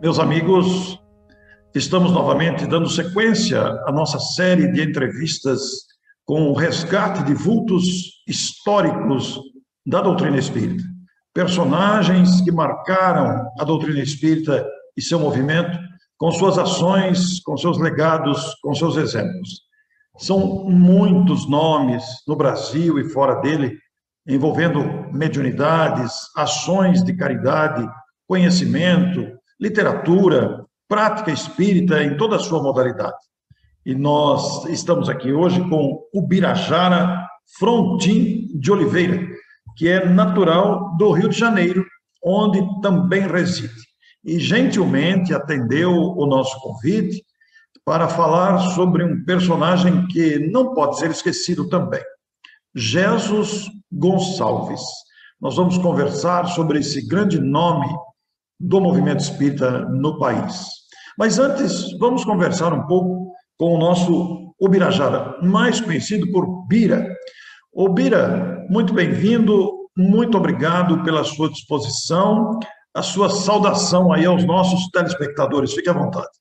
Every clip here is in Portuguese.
Meus amigos, estamos novamente dando sequência à nossa série de entrevistas com o resgate de vultos históricos da doutrina espírita. Personagens que marcaram a doutrina espírita e seu movimento com suas ações, com seus legados, com seus exemplos. São muitos nomes no Brasil e fora dele, envolvendo mediunidades, ações de caridade, conhecimento, literatura, prática espírita em toda a sua modalidade. E nós estamos aqui hoje com Ubirajara Frontin de Oliveira, que é natural do Rio de Janeiro, onde também reside. E gentilmente atendeu o nosso convite para falar sobre um personagem que não pode ser esquecido também, Jesus Gonçalves. Nós vamos conversar sobre esse grande nome do movimento espírita no país. Mas antes, vamos conversar um pouco com o nosso Ubirajara, mais conhecido por Bira. Ô Bira, muito bem-vindo, muito obrigado pela sua disposição, a sua saudação aí aos nossos telespectadores. Fique à vontade.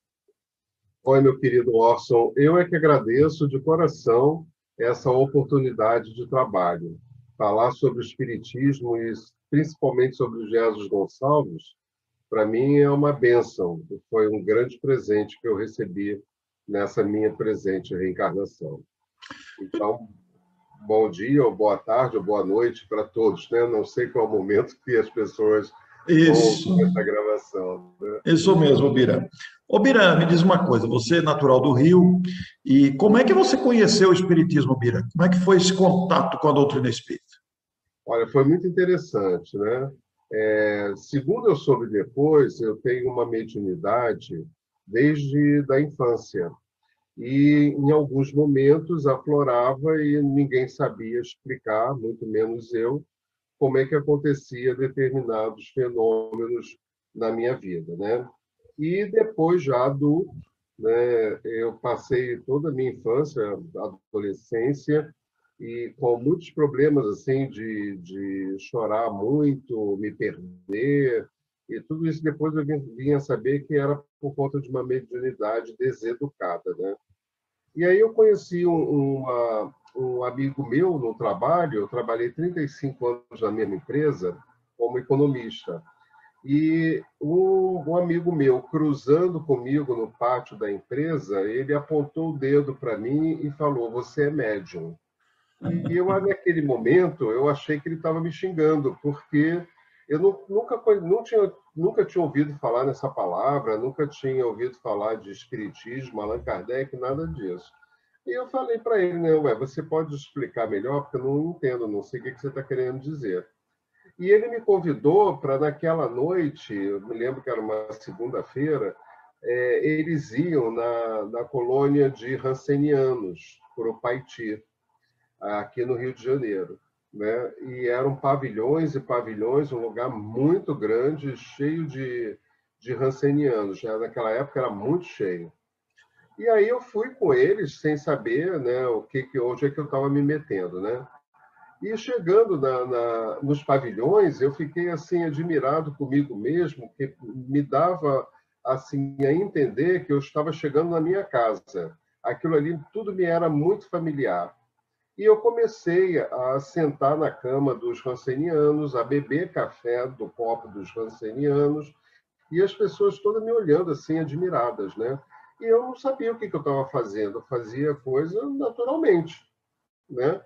Oi, meu querido Orson, eu é que agradeço de coração essa oportunidade de trabalho. Falar sobre o Espiritismo e principalmente sobre o Jesus Gonçalves, para mim é uma bênção. Foi um grande presente que eu recebi nessa minha presente reencarnação. Então, bom dia, ou boa tarde, ou boa noite para todos, né? Não sei qual é o momento que as pessoas ouvem essa gravação, né? Isso mesmo, Bira. Ô, Bira, me diz uma coisa, você é natural do Rio, e como é que você conheceu o Espiritismo, Bira? Como é que foi esse contato com a doutrina espírita? Olha, foi muito interessante, né? Segundo eu soube depois, eu tenho uma mediunidade desde da infância. E, em alguns momentos, aflorava e ninguém sabia explicar, muito menos eu, como é que acontecia determinados fenômenos na minha vida, né? E depois, já adulto, né, eu passei toda a minha infância, adolescência, e com muitos problemas assim de chorar muito, me perder, e tudo isso depois eu vinha saber que era por conta de uma mediunidade deseducada, né? E aí eu conheci um amigo meu no trabalho, eu trabalhei 35 anos na mesma empresa como economista. E um amigo meu, cruzando comigo no pátio da empresa, ele apontou o dedo para mim e falou: "Você é médium". E eu, naquele momento, eu achei que ele estava me xingando, porque eu nunca tinha ouvido falar nessa palavra, nunca tinha ouvido falar de espiritismo, Allan Kardec, nada disso. E eu falei para ele, né, ué, você pode explicar melhor, porque eu não entendo, não sei o que você está querendo dizer. E ele me convidou para, naquela noite, eu me lembro que era uma segunda-feira, eles iam na colônia de Rancenianos, por Paiti, aqui no Rio de Janeiro, né? E eram pavilhões e pavilhões, um lugar muito grande, cheio de rancenianos. Já naquela época era muito cheio. E aí eu fui com eles sem saber, né, onde é que eu estava me metendo, né? E chegando nos pavilhões, eu fiquei assim admirado comigo mesmo, que me dava assim a entender que eu estava chegando na minha casa. Aquilo ali tudo me era muito familiar. E eu comecei a sentar na cama dos rancenianos, a beber café do copo dos rancenianos, e as pessoas todas me olhando assim, admiradas, né? E eu não sabia o que eu estava fazendo, eu fazia coisa naturalmente, né?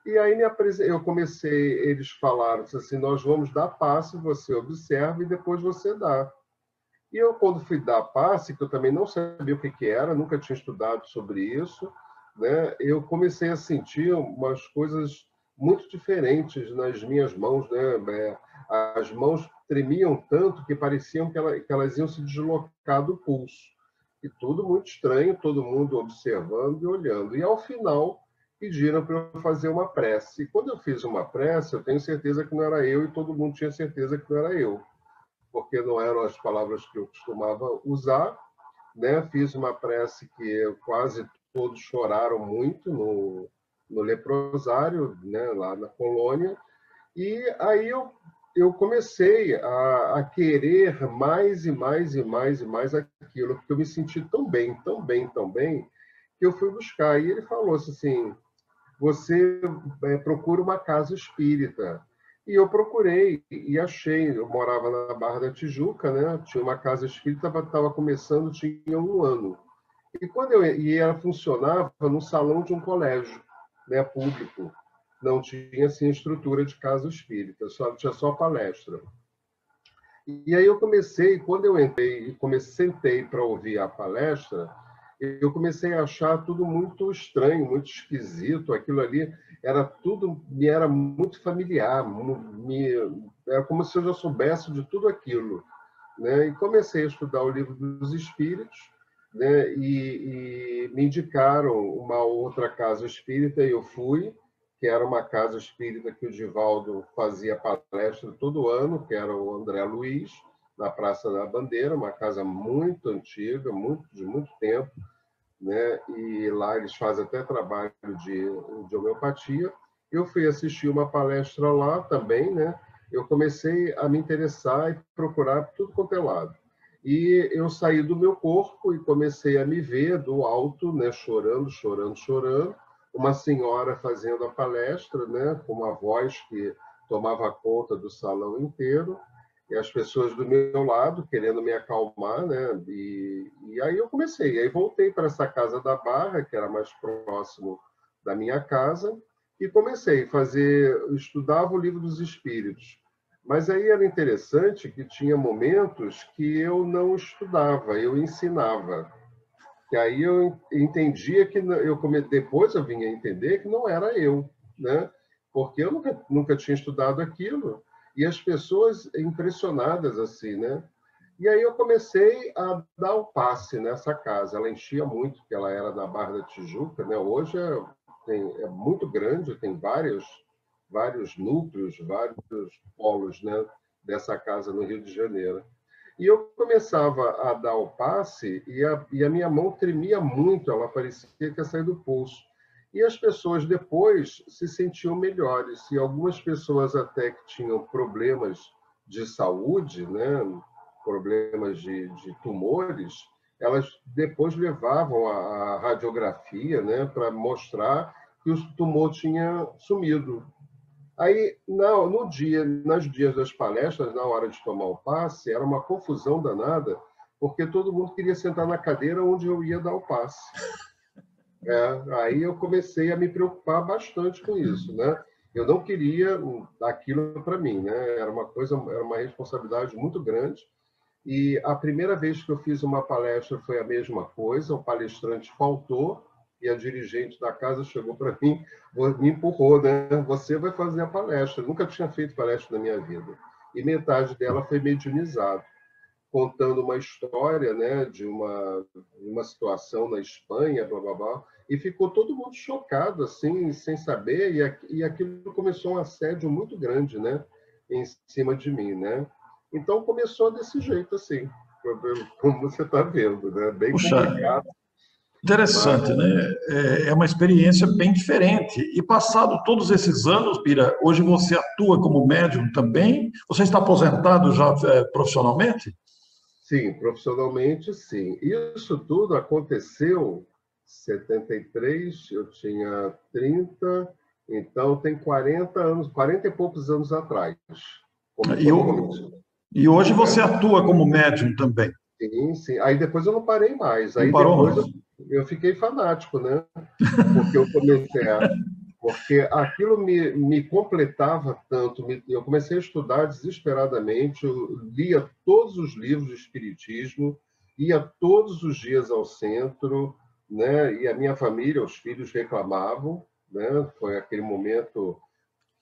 E aí eu comecei, eles falaram assim: nós vamos dar passe, você observa e depois você dá. E eu, quando fui dar passe, que eu também não sabia o que era, nunca tinha estudado sobre isso, né? Eu comecei a sentir umas coisas muito diferentes nas minhas mãos, né? As mãos tremiam tanto que pareciam que elas iam se deslocar do pulso. E tudo muito estranho, todo mundo observando e olhando. E, ao final, pediram para eu fazer uma prece. E quando eu fiz uma prece, eu tenho certeza que não era eu e todo mundo tinha certeza que não era eu, porque não eram as palavras que eu costumava usar, né? Fiz uma prece que quase todos choraram muito no leprosário, né? Lá na colônia. E aí eu eu comecei a querer mais e mais e mais e mais aquilo, porque eu me senti tão bem, tão bem, tão bem, que eu fui buscar. E ele falou assim, você procura uma casa espírita. E eu procurei e achei. Eu morava na Barra da Tijuca, né? Tinha uma casa espírita, estava começando, tinha 1 ano. E ela funcionava no salão de um colégio, né, público. Não tinha assim estrutura de casa espírita, tinha só palestra. E aí eu comecei, quando eu entrei e sentei para ouvir a palestra, eu comecei a achar tudo muito estranho, muito esquisito. Aquilo ali me era muito familiar, era como se eu já soubesse de tudo aquilo, né? E comecei a estudar o Livro dos Espíritos, né? E me indicaram uma outra casa espírita e eu fui, que era uma casa espírita que o Divaldo fazia palestra todo ano, que era o André Luiz, na Praça da Bandeira, uma casa muito antiga, de muito tempo, né? E lá eles fazem até trabalho de homeopatia. Eu fui assistir uma palestra lá também, né? Eu comecei a me interessar e procurar tudo quanto é lado. E eu saí do meu corpo e comecei a me ver do alto, né? Chorando, chorando, chorando. Uma senhora fazendo a palestra, né? Com uma voz que tomava conta do salão inteiro, e as pessoas do meu lado querendo me acalmar, né? E aí eu comecei, aí voltei para essa casa da Barra, que era mais próximo da minha casa, e comecei a fazer, estudava o Livro dos Espíritos. Mas aí era interessante que tinha momentos que eu não estudava, eu ensinava. Que aí eu entendia que depois eu vinha a entender que não era eu, né? Porque eu nunca tinha estudado aquilo e as pessoas impressionadas assim, né? E aí eu comecei a dar o passe nessa casa. Ela enchia muito, porque ela era da Barra da Tijuca, né? Hoje é muito grande, tem vários núcleos, vários polos, né? Dessa casa no Rio de Janeiro. E eu começava a dar o passe e a minha mão tremia muito, ela parecia que ia sair do pulso. E as pessoas depois se sentiam melhores. E algumas pessoas até que tinham problemas de saúde, né, problemas de tumores, elas depois levavam a radiografia, né, para mostrar que o tumor tinha sumido. Aí, nos dias das palestras, na hora de tomar o passe, era uma confusão danada, porque todo mundo queria sentar na cadeira onde eu ia dar o passe. Aí eu comecei a me preocupar bastante com isso, né? Eu não queria aquilo para mim, né? Era uma responsabilidade muito grande. E a primeira vez que eu fiz uma palestra foi a mesma coisa, o palestrante faltou e a dirigente da casa chegou para mim, me empurrou, né? Você vai fazer a palestra. Eu nunca tinha feito palestra na minha vida. E metade dela foi mediunizado, contando uma história, né, de uma situação na Espanha, blá, blá, blá, e ficou todo mundo chocado, assim, sem saber, e aquilo começou um assédio muito grande, né, em cima de mim, né? Então começou desse jeito, assim, como você está vendo, né? Bem Puxa, complicado. interessante, Mas, né? É uma experiência bem diferente. E passado todos esses anos, Pira, hoje você atua como médium também? Você está aposentado já profissionalmente? sim, profissionalmente, sim. Isso tudo aconteceu em 73, eu tinha 30, então tem 40 anos, 40 e poucos anos atrás. E, Começou no início, e hoje você né? atua como médium também? Sim, sim. Aí depois eu não parei mais. Não Aí parou depois mais? eu fiquei fanático, né? Porque eu comecei a... Porque aquilo me completava tanto. Eu comecei a estudar desesperadamente, eu lia todos os livros de espiritismo, ia todos os dias ao centro, né? E a minha família, os filhos reclamavam, né? Foi aquele momento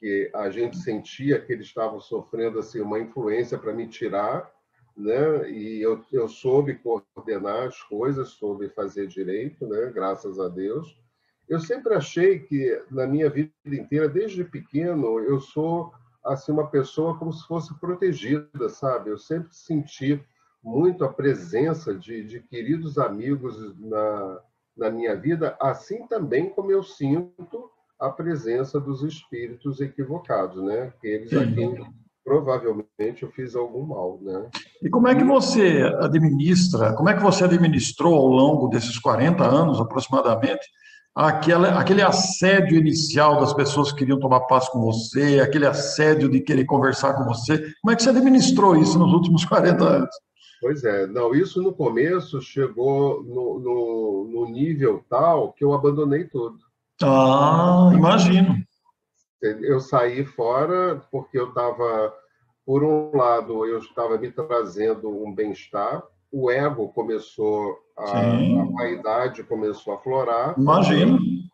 que a gente sentia que eles estavam sofrendo assim uma influência para me tirar, né? E eu soube coordenar as coisas, soube fazer direito, né? Graças a Deus. Eu sempre achei que na minha vida inteira, desde pequeno, eu sou assim uma pessoa como se fosse protegida, sabe? Eu sempre senti muito a presença de queridos amigos na minha vida, assim também como eu sinto a presença dos espíritos equivocados, né? Eles a quem Sim. provavelmente eu fiz algum mal, né? E como é que você administra, como é que você administrou ao longo desses 40 anos aproximadamente, aquele assédio inicial das pessoas que queriam tomar passe com você, aquele assédio de querer conversar com você? Como é que você administrou isso nos últimos 40 anos? Pois é, não, isso no começo chegou no nível tal que eu abandonei tudo. Ah, imagino. Eu saí fora porque eu estava, por um lado, eu estava me trazendo um bem-estar, o ego começou, a Sim, vaidade começou a florar imagino. também,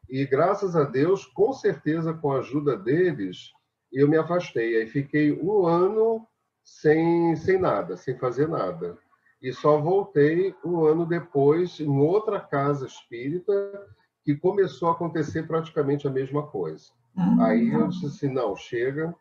e graças a Deus, com certeza, com a ajuda deles, eu me afastei. Aí fiquei um ano sem nada, sem fazer nada. E só voltei um ano depois, em outra casa espírita, que começou a acontecer praticamente a mesma coisa. Aí eu disse assim, não, chega.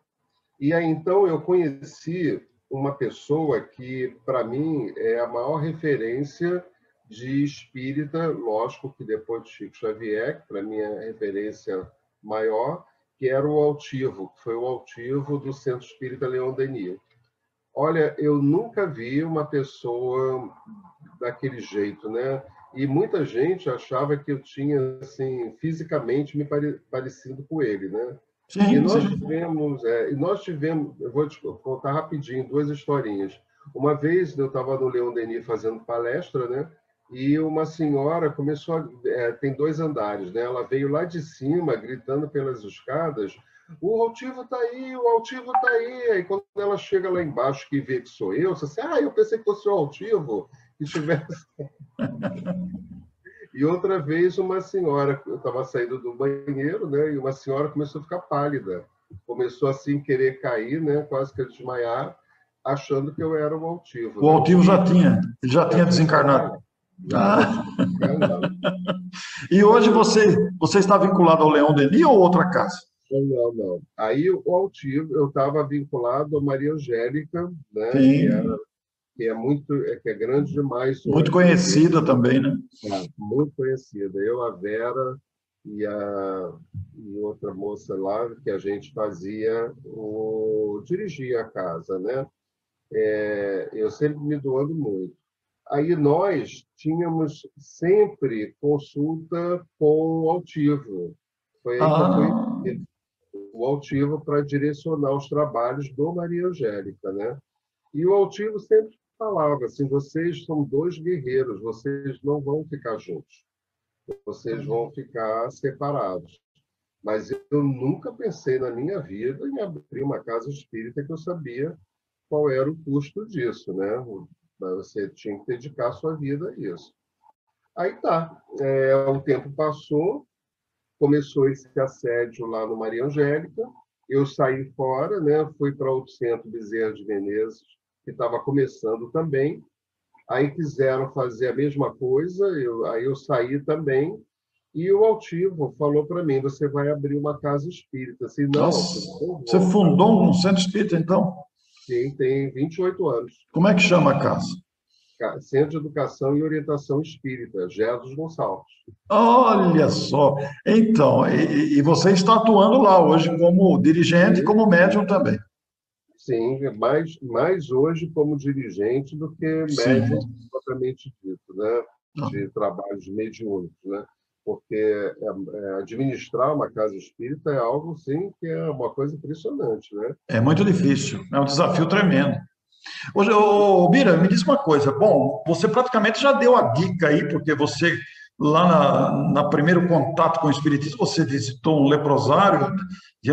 E aí então eu conheci uma pessoa que, para mim, é a maior referência de espírita, lógico que depois de Chico Xavier, que para mim é a referência maior, que era o Altivo, que foi o Altivo do Centro Espírita Leon Denis. Olha, eu nunca vi uma pessoa daquele jeito, né? E muita gente achava que eu tinha, assim, fisicamente me parecido com ele, né? E Sim, nós sim. tivemos, eu vou te contar rapidinho duas historinhas. Uma vez eu estava no Leon Denis fazendo palestra, né? E uma senhora começou tem dois andares, né? Ela veio lá de cima, gritando pelas escadas, o altivo está aí, o altivo está aí. Aí quando ela chega lá embaixo que vê que sou eu, você assim, eu pensei que fosse o altivo que tivesse. E outra vez, uma senhora, eu estava saindo do banheiro, né? E uma senhora começou a ficar pálida. Começou assim, querer cair, né? Quase que a desmaiar, achando que eu era o altivo, O né? Altivo ele já Já tinha tinha desencarnado. desencarnado. Já Ah, tinha desencarnado. e Mas hoje eu você está vinculado ao Leão Denis ou outra casa? não, não. Aí o altivo, eu estava vinculado a Maria Angélica, né? Sim, Que é muito, que é grande demais muito hoje. conhecida também, né? Muito conhecida. Eu, a Vera e outra moça lá que a gente dirigia a casa, né? Eu sempre me doando muito. Aí nós tínhamos sempre consulta com o altivo. Foi aí que eu conheci Ah, o altivo para direcionar os trabalhos do Maria Angélica, né? E o altivo sempre falava assim: vocês são dois guerreiros, vocês não vão ficar juntos, vocês vão ficar separados. Mas eu nunca pensei na minha vida em abrir uma casa espírita que eu sabia qual era o custo disso, né? Você tinha que dedicar a sua vida a isso. Aí tá, o tempo passou, começou esse assédio lá no Maria Angélica, eu saí fora, né? Fui para o Centro Bezerra de Menezes, que estava começando também. Aí quiseram fazer a mesma coisa, aí eu saí também. E o altivo falou para mim: você vai abrir uma casa espírita. Assim, não, nossa, altivo, não você vou abrir. fundou um centro espírita, então? Sim, tem 28 anos. Como é que chama a casa? Centro de Educação e Orientação Espírita, Jesus Gonçalves. Olha só. Então, e você está atuando lá hoje como dirigente e Sim, como médium também. sim, mais hoje como dirigente do que médium Sim. propriamente dito, né? De trabalhos mediúnicos, né? Porque administrar uma casa espírita é algo, sim, que é uma coisa impressionante, né? É muito difícil, é um desafio tremendo. Hoje, Bira, me diz uma coisa. Bom, você praticamente já deu a dica aí, porque você, lá na primeiro contato com o Espiritismo, você visitou um leprosário de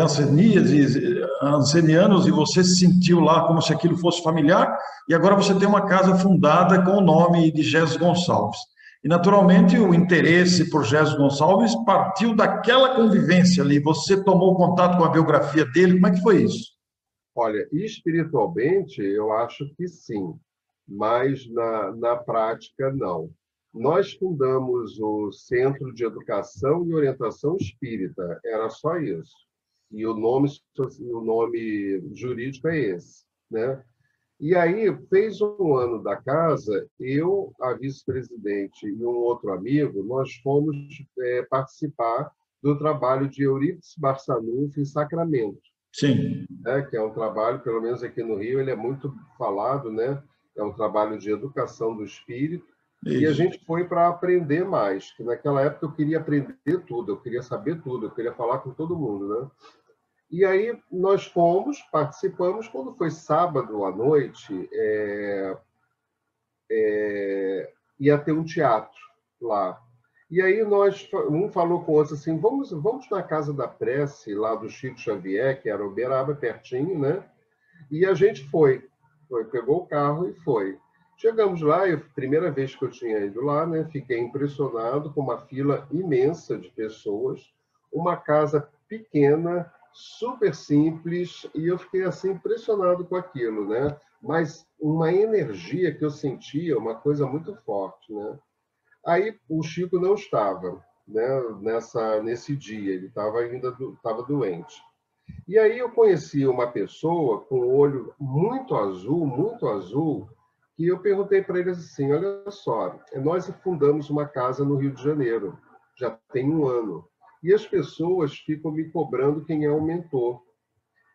ancenianos, e você se sentiu lá como se aquilo fosse familiar, e agora você tem uma casa fundada com o nome de Jesus Gonçalves. E, naturalmente, o interesse por Jesus Gonçalves partiu daquela convivência ali. Você tomou contato com a biografia dele, como é que foi isso? Olha, espiritualmente, eu acho que sim, mas na prática, não. Nós fundamos o Centro de Educação e Orientação Espírita, era só isso. E o nome jurídico é esse, né? E aí, fez um ano da casa, eu, a vice-presidente e um outro amigo, nós fomos participar do trabalho de Eurípides Barçanufo em Sacramento. Sim. né? Que é um trabalho, pelo menos aqui no Rio, ele é muito falado, né? É um trabalho de educação do espírito. E a Isso. gente foi para aprender mais, que naquela época eu queria aprender tudo, eu queria saber tudo, eu queria falar com todo mundo, né? E aí nós fomos, participamos, quando foi sábado à noite, ia ter um teatro lá. E aí um falou com o outro assim, vamos na Casa da Prece, lá do Chico Xavier, que era Uberaba, pertinho, né? E a gente pegou o carro e foi. Chegamos lá, primeira vez que eu tinha ido lá, né? Fiquei impressionado com uma fila imensa de pessoas, uma casa pequena, super simples, e eu fiquei assim impressionado com aquilo, né? Mas uma energia que eu sentia, uma coisa muito forte, né? Aí o Chico não estava, né? Nesse dia, ele estava doente. E aí eu conheci uma pessoa com o olho muito azul, e eu perguntei para ele assim, olha só, nós fundamos uma casa no Rio de Janeiro, já tem um ano, e as pessoas ficam me cobrando quem é o mentor.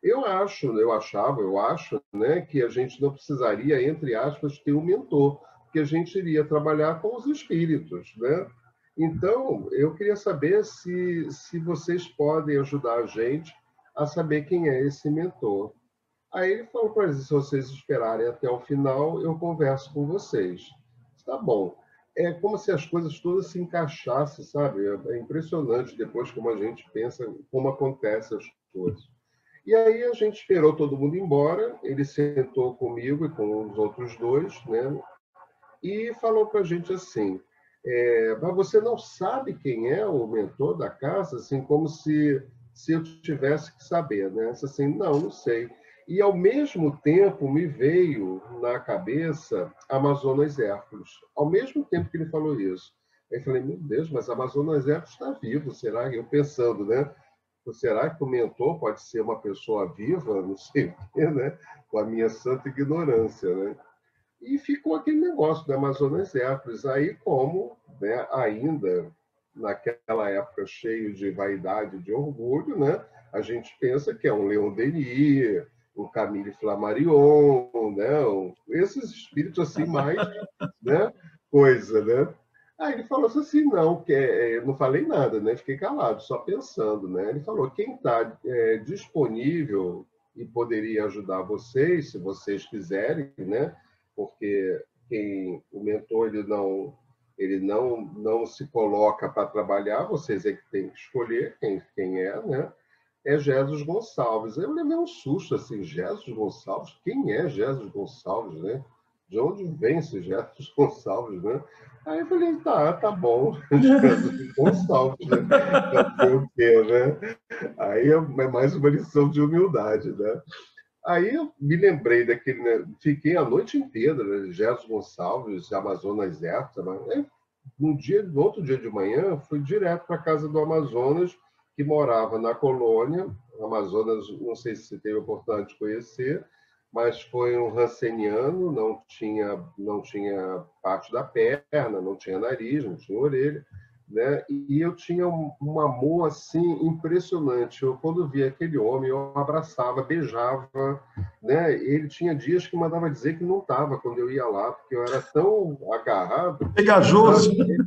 Eu acho, né, que a gente não precisaria, entre aspas, ter um mentor, porque a gente iria trabalhar com os espíritos, né? Então, eu queria saber se vocês podem ajudar a gente a saber quem é esse mentor. Aí ele falou para eles, se vocês esperarem até o final, eu converso com vocês. Tá bom. É como se as coisas todas se encaixassem, sabe? É impressionante depois como a gente pensa, como acontecem as coisas. E aí a gente esperou todo mundo embora, ele sentou comigo e com os outros dois, né? E falou para a gente assim, mas você não sabe quem é o mentor da casa? Assim, como se eu tivesse que saber, né? Assim, não sei. E, ao mesmo tempo, me veio na cabeça Amazonas Hércules. Ao mesmo tempo que ele falou isso. Aí eu falei, meu Deus, mas Amazonas Hércules está vivo, será? Eu pensando, né? Será que o mentor pode ser uma pessoa viva? Não sei o quê, né? Com a minha santa ignorância, né? E ficou aquele negócio do Amazonas Hércules. Aí, como, né, ainda naquela época cheio de vaidade, de orgulho, né, a gente pensa que é um Leon Denis, um Camille Flammarion, né, esses espíritos assim mais, né, coisa, né? Aí ele falou assim, não, eu não falei nada, né? Fiquei calado, só pensando, né? Ele falou, quem está disponível e poderia ajudar vocês, se vocês quiserem, né? Porque o mentor ele não se coloca para trabalhar, vocês é que tem que escolher quem é, né? É Jesus Gonçalves. Eu levei um susto assim, Jesus Gonçalves? Quem é Jesus Gonçalves, né? De onde vem esse Jesus Gonçalves, né? Aí eu falei, tá bom, Jesus Gonçalves, né? Fazer o quê, né? Aí é mais uma lição de humildade, né? Aí eu me lembrei daquele, né? Fiquei a noite inteira, né? Jesus Gonçalves, Amazonas Herta, né? No outro dia de manhã, fui direto para a casa do Amazonas, que morava na colônia. O Amazonas, não sei se você teve a oportunidade de conhecer, mas foi um ranceniano, não tinha parte da perna, não tinha nariz, não tinha orelha, né? E eu tinha um amor assim impressionante. Eu, quando via aquele homem, eu abraçava, beijava, né? Ele tinha dias que mandava dizer que não estava quando eu ia lá, porque eu era tão agarrado, Pegajoso. sabe?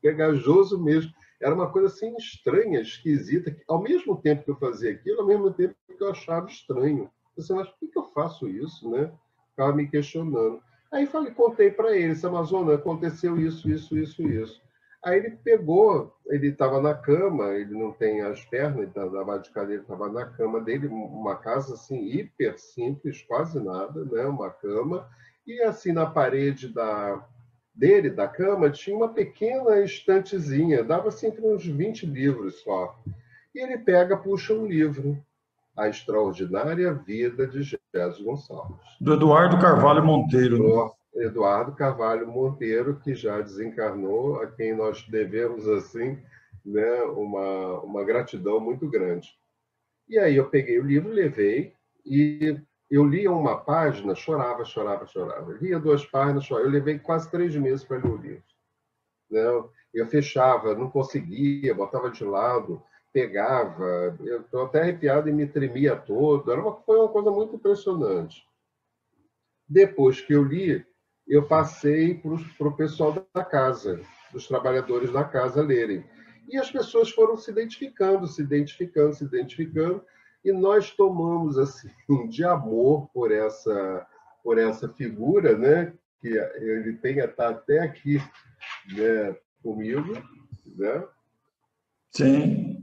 Pegajoso mesmo. Era uma coisa assim estranha, esquisita, que ao mesmo tempo que eu fazia aquilo, ao mesmo tempo que eu achava estranho. Você, mas por que eu faço isso, né? Ficava me questionando. Aí contei para ele, Amazonas, aconteceu isso, isso, isso, isso. Aí ele pegou, ele estava na cama, ele não tem as pernas, ele estava de cadeira, estava na cama dele, uma casa assim hiper simples, quase nada, né? Uma cama, e assim na parede da cama, tinha uma pequena estantezinha, dava assim para uns 20 livros só. E ele puxa um livro, A Extraordinária Vida de Jesus Gonçalves. Do Eduardo Carvalho Monteiro. Do Eduardo Carvalho Monteiro, que já desencarnou, a quem nós devemos assim, né, uma gratidão muito grande. E aí eu peguei o livro, levei, e eu lia uma página, chorava, chorava, chorava. Lia 2 páginas, chorava. Eu levei quase 3 meses para ler o livro. Né? Eu fechava, não conseguia, botava de lado. pegava, eu estou até arrepiado e me tremia todo, foi uma coisa muito impressionante. Depois que eu li, eu passei para o pessoal da casa, dos trabalhadores da casa lerem. E as pessoas foram se identificando, se identificando, se identificando, e nós tomamos assim de amor por essa figura, né? Que ele tem estar até aqui, né, comigo, né? Sim.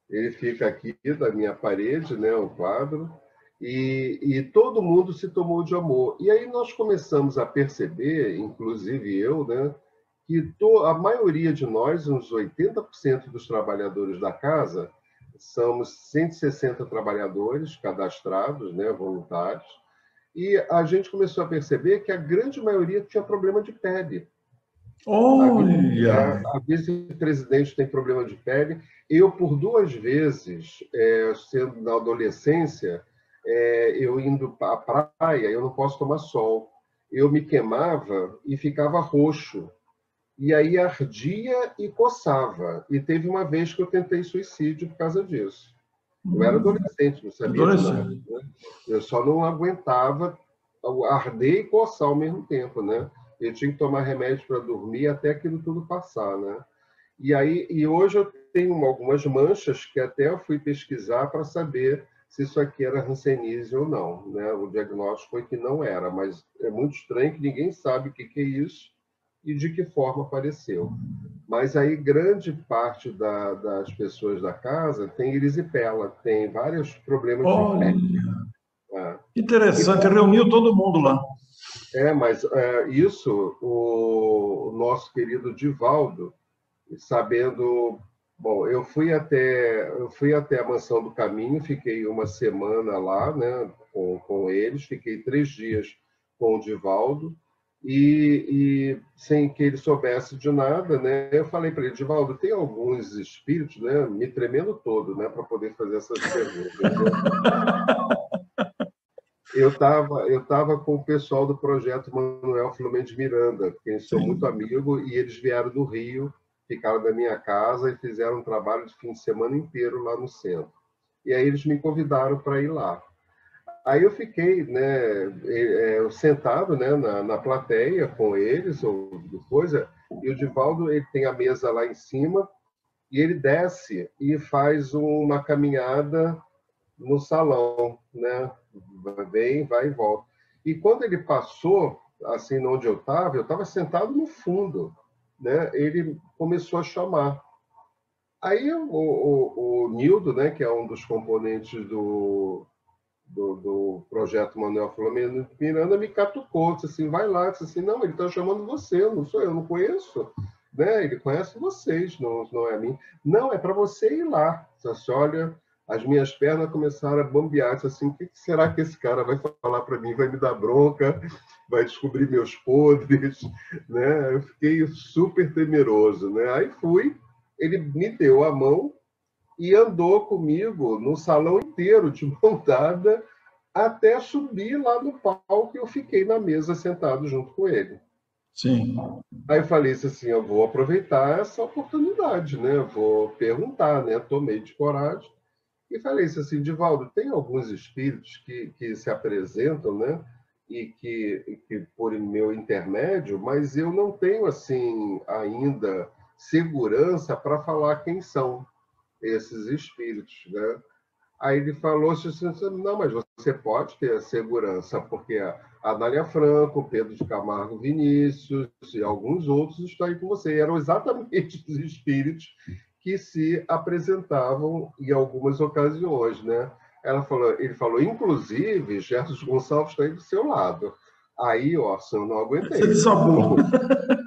Ele fica aqui da minha parede, né, o quadro, e todo mundo se tomou de amor. E aí nós começamos a perceber, inclusive eu, né, que a maioria de nós, uns 80% dos trabalhadores da casa, somos 160 trabalhadores cadastrados, né, voluntários, e a gente começou a perceber que a grande maioria tinha problema de pele. Olha! A vice-presidente tem problema de pele. Eu, por 2 vezes, sendo na adolescência, eu indo para a praia, eu não posso tomar sol. Eu me queimava e ficava roxo. E aí ardia e coçava. E teve uma vez que eu tentei suicídio por causa disso. Eu era adolescente, não sabia de nada, Adolescente. né? Eu só não aguentava arder e coçar ao mesmo tempo, né? Eu tinha que tomar remédio para dormir até aquilo tudo passar, né? E hoje eu tenho algumas manchas que até eu fui pesquisar para saber se isso aqui era hanseníase ou não, né? O diagnóstico foi que não era, mas é muito estranho que ninguém sabe o que é isso e de que forma apareceu. Mas aí grande parte das pessoas da casa tem erisipela, tem vários problemas de pele. Olha! Né? Interessante, reuniu todo mundo lá. Mas isso o nosso querido Divaldo, sabendo. Bom, eu fui até a Mansão do Caminho, fiquei uma semana lá, né, com eles, fiquei 3 dias com o Divaldo, e sem que ele soubesse de nada, né, eu falei para ele, Divaldo, tem alguns espíritos, né, me tremendo todo, né, para poder fazer essas perguntas. Eu tava com o pessoal do projeto Manuel Filomeno de Miranda, quem sou muito Sim. amigo, e eles vieram do Rio, ficaram na minha casa e fizeram um trabalho de fim de semana inteiro lá no centro. E aí eles me convidaram para ir lá. Aí eu fiquei, né, sentado, né, na plateia com eles, ou coisa, e o Divaldo ele tem a mesa lá em cima, e ele desce e faz uma caminhada no salão, né? Vem, vai e volta. E quando ele passou, assim, onde eu estava sentado no fundo, né? Ele começou a chamar. Aí o Nildo, né, que é um dos componentes do projeto Manuel Filomeno de Miranda, me catucou, disse assim, vai lá, disse assim, não, ele está chamando você, não sou eu, não conheço, né? Ele conhece vocês, não é a mim. Não, é para você ir lá. Disse assim, olha, as minhas pernas começaram a bambear, disse assim, o que será que esse cara vai falar para mim? Vai me dar bronca? Vai descobrir meus podres? Né? Eu fiquei super temeroso, né? Aí fui, ele me deu a mão, e andou comigo no salão inteiro, de mão dada, até subir lá no palco e eu fiquei na mesa sentado junto com ele. Sim. Aí eu falei assim, eu vou aproveitar essa oportunidade, né? Eu vou perguntar, né? Tomei de coragem e falei assim, Divaldo, tem alguns espíritos que se apresentam, né? E que por meu intermédio, mas eu não tenho assim ainda segurança para falar quem são esses espíritos, né? Aí ele falou assim, não, mas você pode ter segurança, porque a Adália Franco, Pedro de Camargo Vinícius e alguns outros estão aí com você. E eram exatamente os espíritos que se apresentavam em algumas ocasiões, né? Ele falou, inclusive, Gerson Gonçalves está aí do seu lado. Aí, ó, eu não Você aguentei. desabou.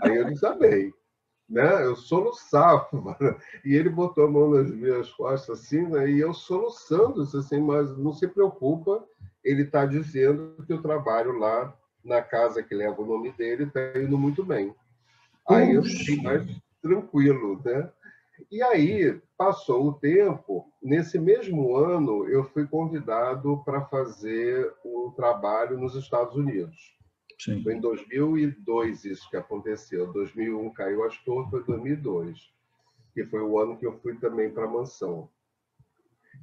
Aí eu desabei, né? Eu soluçava, e ele botou a mão nas minhas costas assim, né? E eu soluçando, assim, mas não se preocupa, ele está dizendo que o trabalho lá na casa que leva o nome dele está indo muito bem. Aí eu Puxa. fiquei mais tranquilo, né? E aí passou o tempo. Nesse mesmo ano, eu fui convidado para fazer um trabalho nos Estados Unidos. Foi em Sim. 2002 isso que aconteceu. 2001 caiu as torres, foi 2002. que foi o ano que eu fui também para a mansão.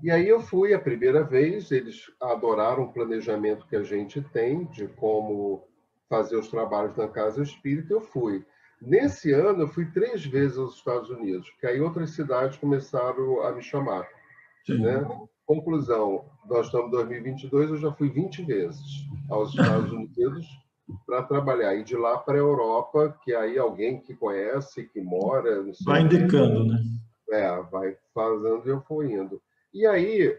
E aí eu fui a primeira vez, eles adoraram o planejamento que a gente tem de como fazer os trabalhos na Casa Espírita, eu fui. Nesse ano, eu fui 3 vezes aos Estados Unidos, porque aí outras cidades começaram a me chamar, Sim. né? Conclusão, nós estamos em 2022, eu já fui 20 vezes aos Estados Unidos para trabalhar. E de lá para a Europa, que aí alguém que conhece, que mora, não sei Vai o quê, indicando, né? vai fazendo e eu fui indo. E aí,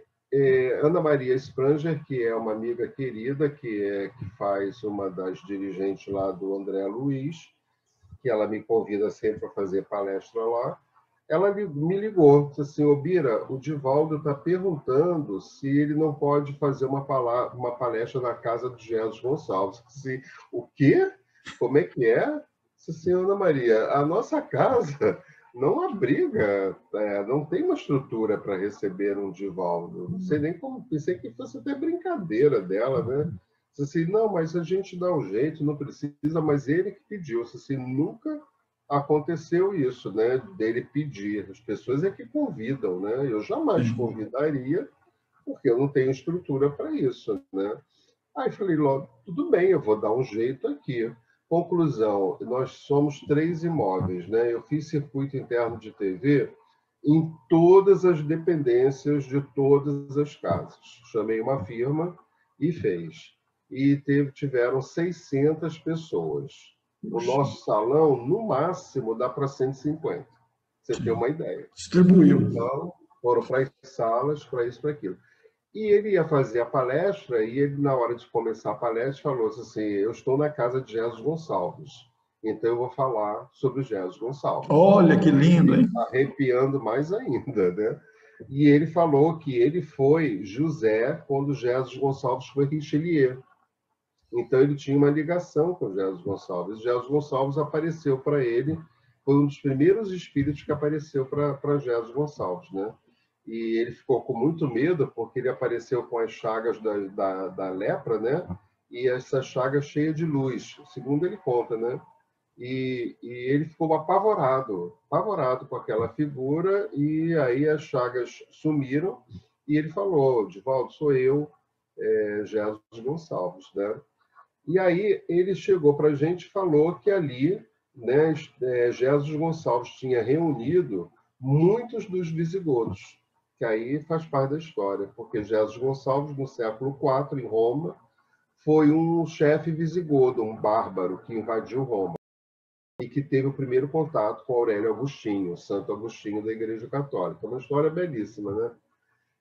Ana Maria Spranger, que é uma amiga querida, que faz uma das dirigentes lá do André Luiz, que ela me convida sempre para fazer palestra lá, ela me ligou, disse assim, Bira, o Divaldo está perguntando se ele não pode fazer uma palestra na casa do Jesus Gonçalves. Disse, o quê? Como é que é? Disse assim, Ana Maria, a nossa casa não abriga, não tem uma estrutura para receber um Divaldo. Não sei nem como, pensei que fosse até brincadeira dela, né? Disse assim, não, mas a gente dá um jeito, não precisa, mas ele que pediu. Disse assim, nunca aconteceu isso, né? Dele pedir. As pessoas é que convidam, né? Eu jamais convidaria, porque eu não tenho estrutura para isso, né? Aí falei logo, tudo bem, eu vou dar um jeito aqui. Conclusão, nós somos 3 imóveis, né? Eu fiz circuito interno de TV em todas as dependências de todas as casas. Chamei uma firma e fez. E tiveram 600 pessoas. O nosso salão, no máximo, dá para 150. Você tem uma ideia. Distribuiu. Então, foram para as salas, para isso, para aquilo. E ele ia fazer a palestra, e ele, na hora de começar a palestra, falou assim, eu estou na casa de Jesus Gonçalves, então eu vou falar sobre o Jesus Gonçalves. Olha que lindo, hein? Arrepiando mais ainda, né? E ele falou que ele foi José quando Jesus Gonçalves foi Richelieu. Então ele tinha uma ligação com Jesus Gonçalves. Jesus Gonçalves apareceu para ele, foi um dos primeiros espíritos que apareceu para Jesus Gonçalves, né? E ele ficou com muito medo porque ele apareceu com as chagas da lepra, né? E essa chaga cheia de luz, segundo ele conta, né? E ele ficou apavorado com aquela figura, e aí as chagas sumiram, e ele falou, Divaldo, sou eu, Jesus Gonçalves, né? E aí ele chegou para a gente e falou que ali, né, Jesus Gonçalves tinha reunido muitos dos visigodos, que aí faz parte da história, porque Jesus Gonçalves, no século IV, em Roma, foi um chefe visigodo, um bárbaro que invadiu Roma e que teve o primeiro contato com Aurélio Agostinho, Santo Agostinho da Igreja Católica. Uma história belíssima, né?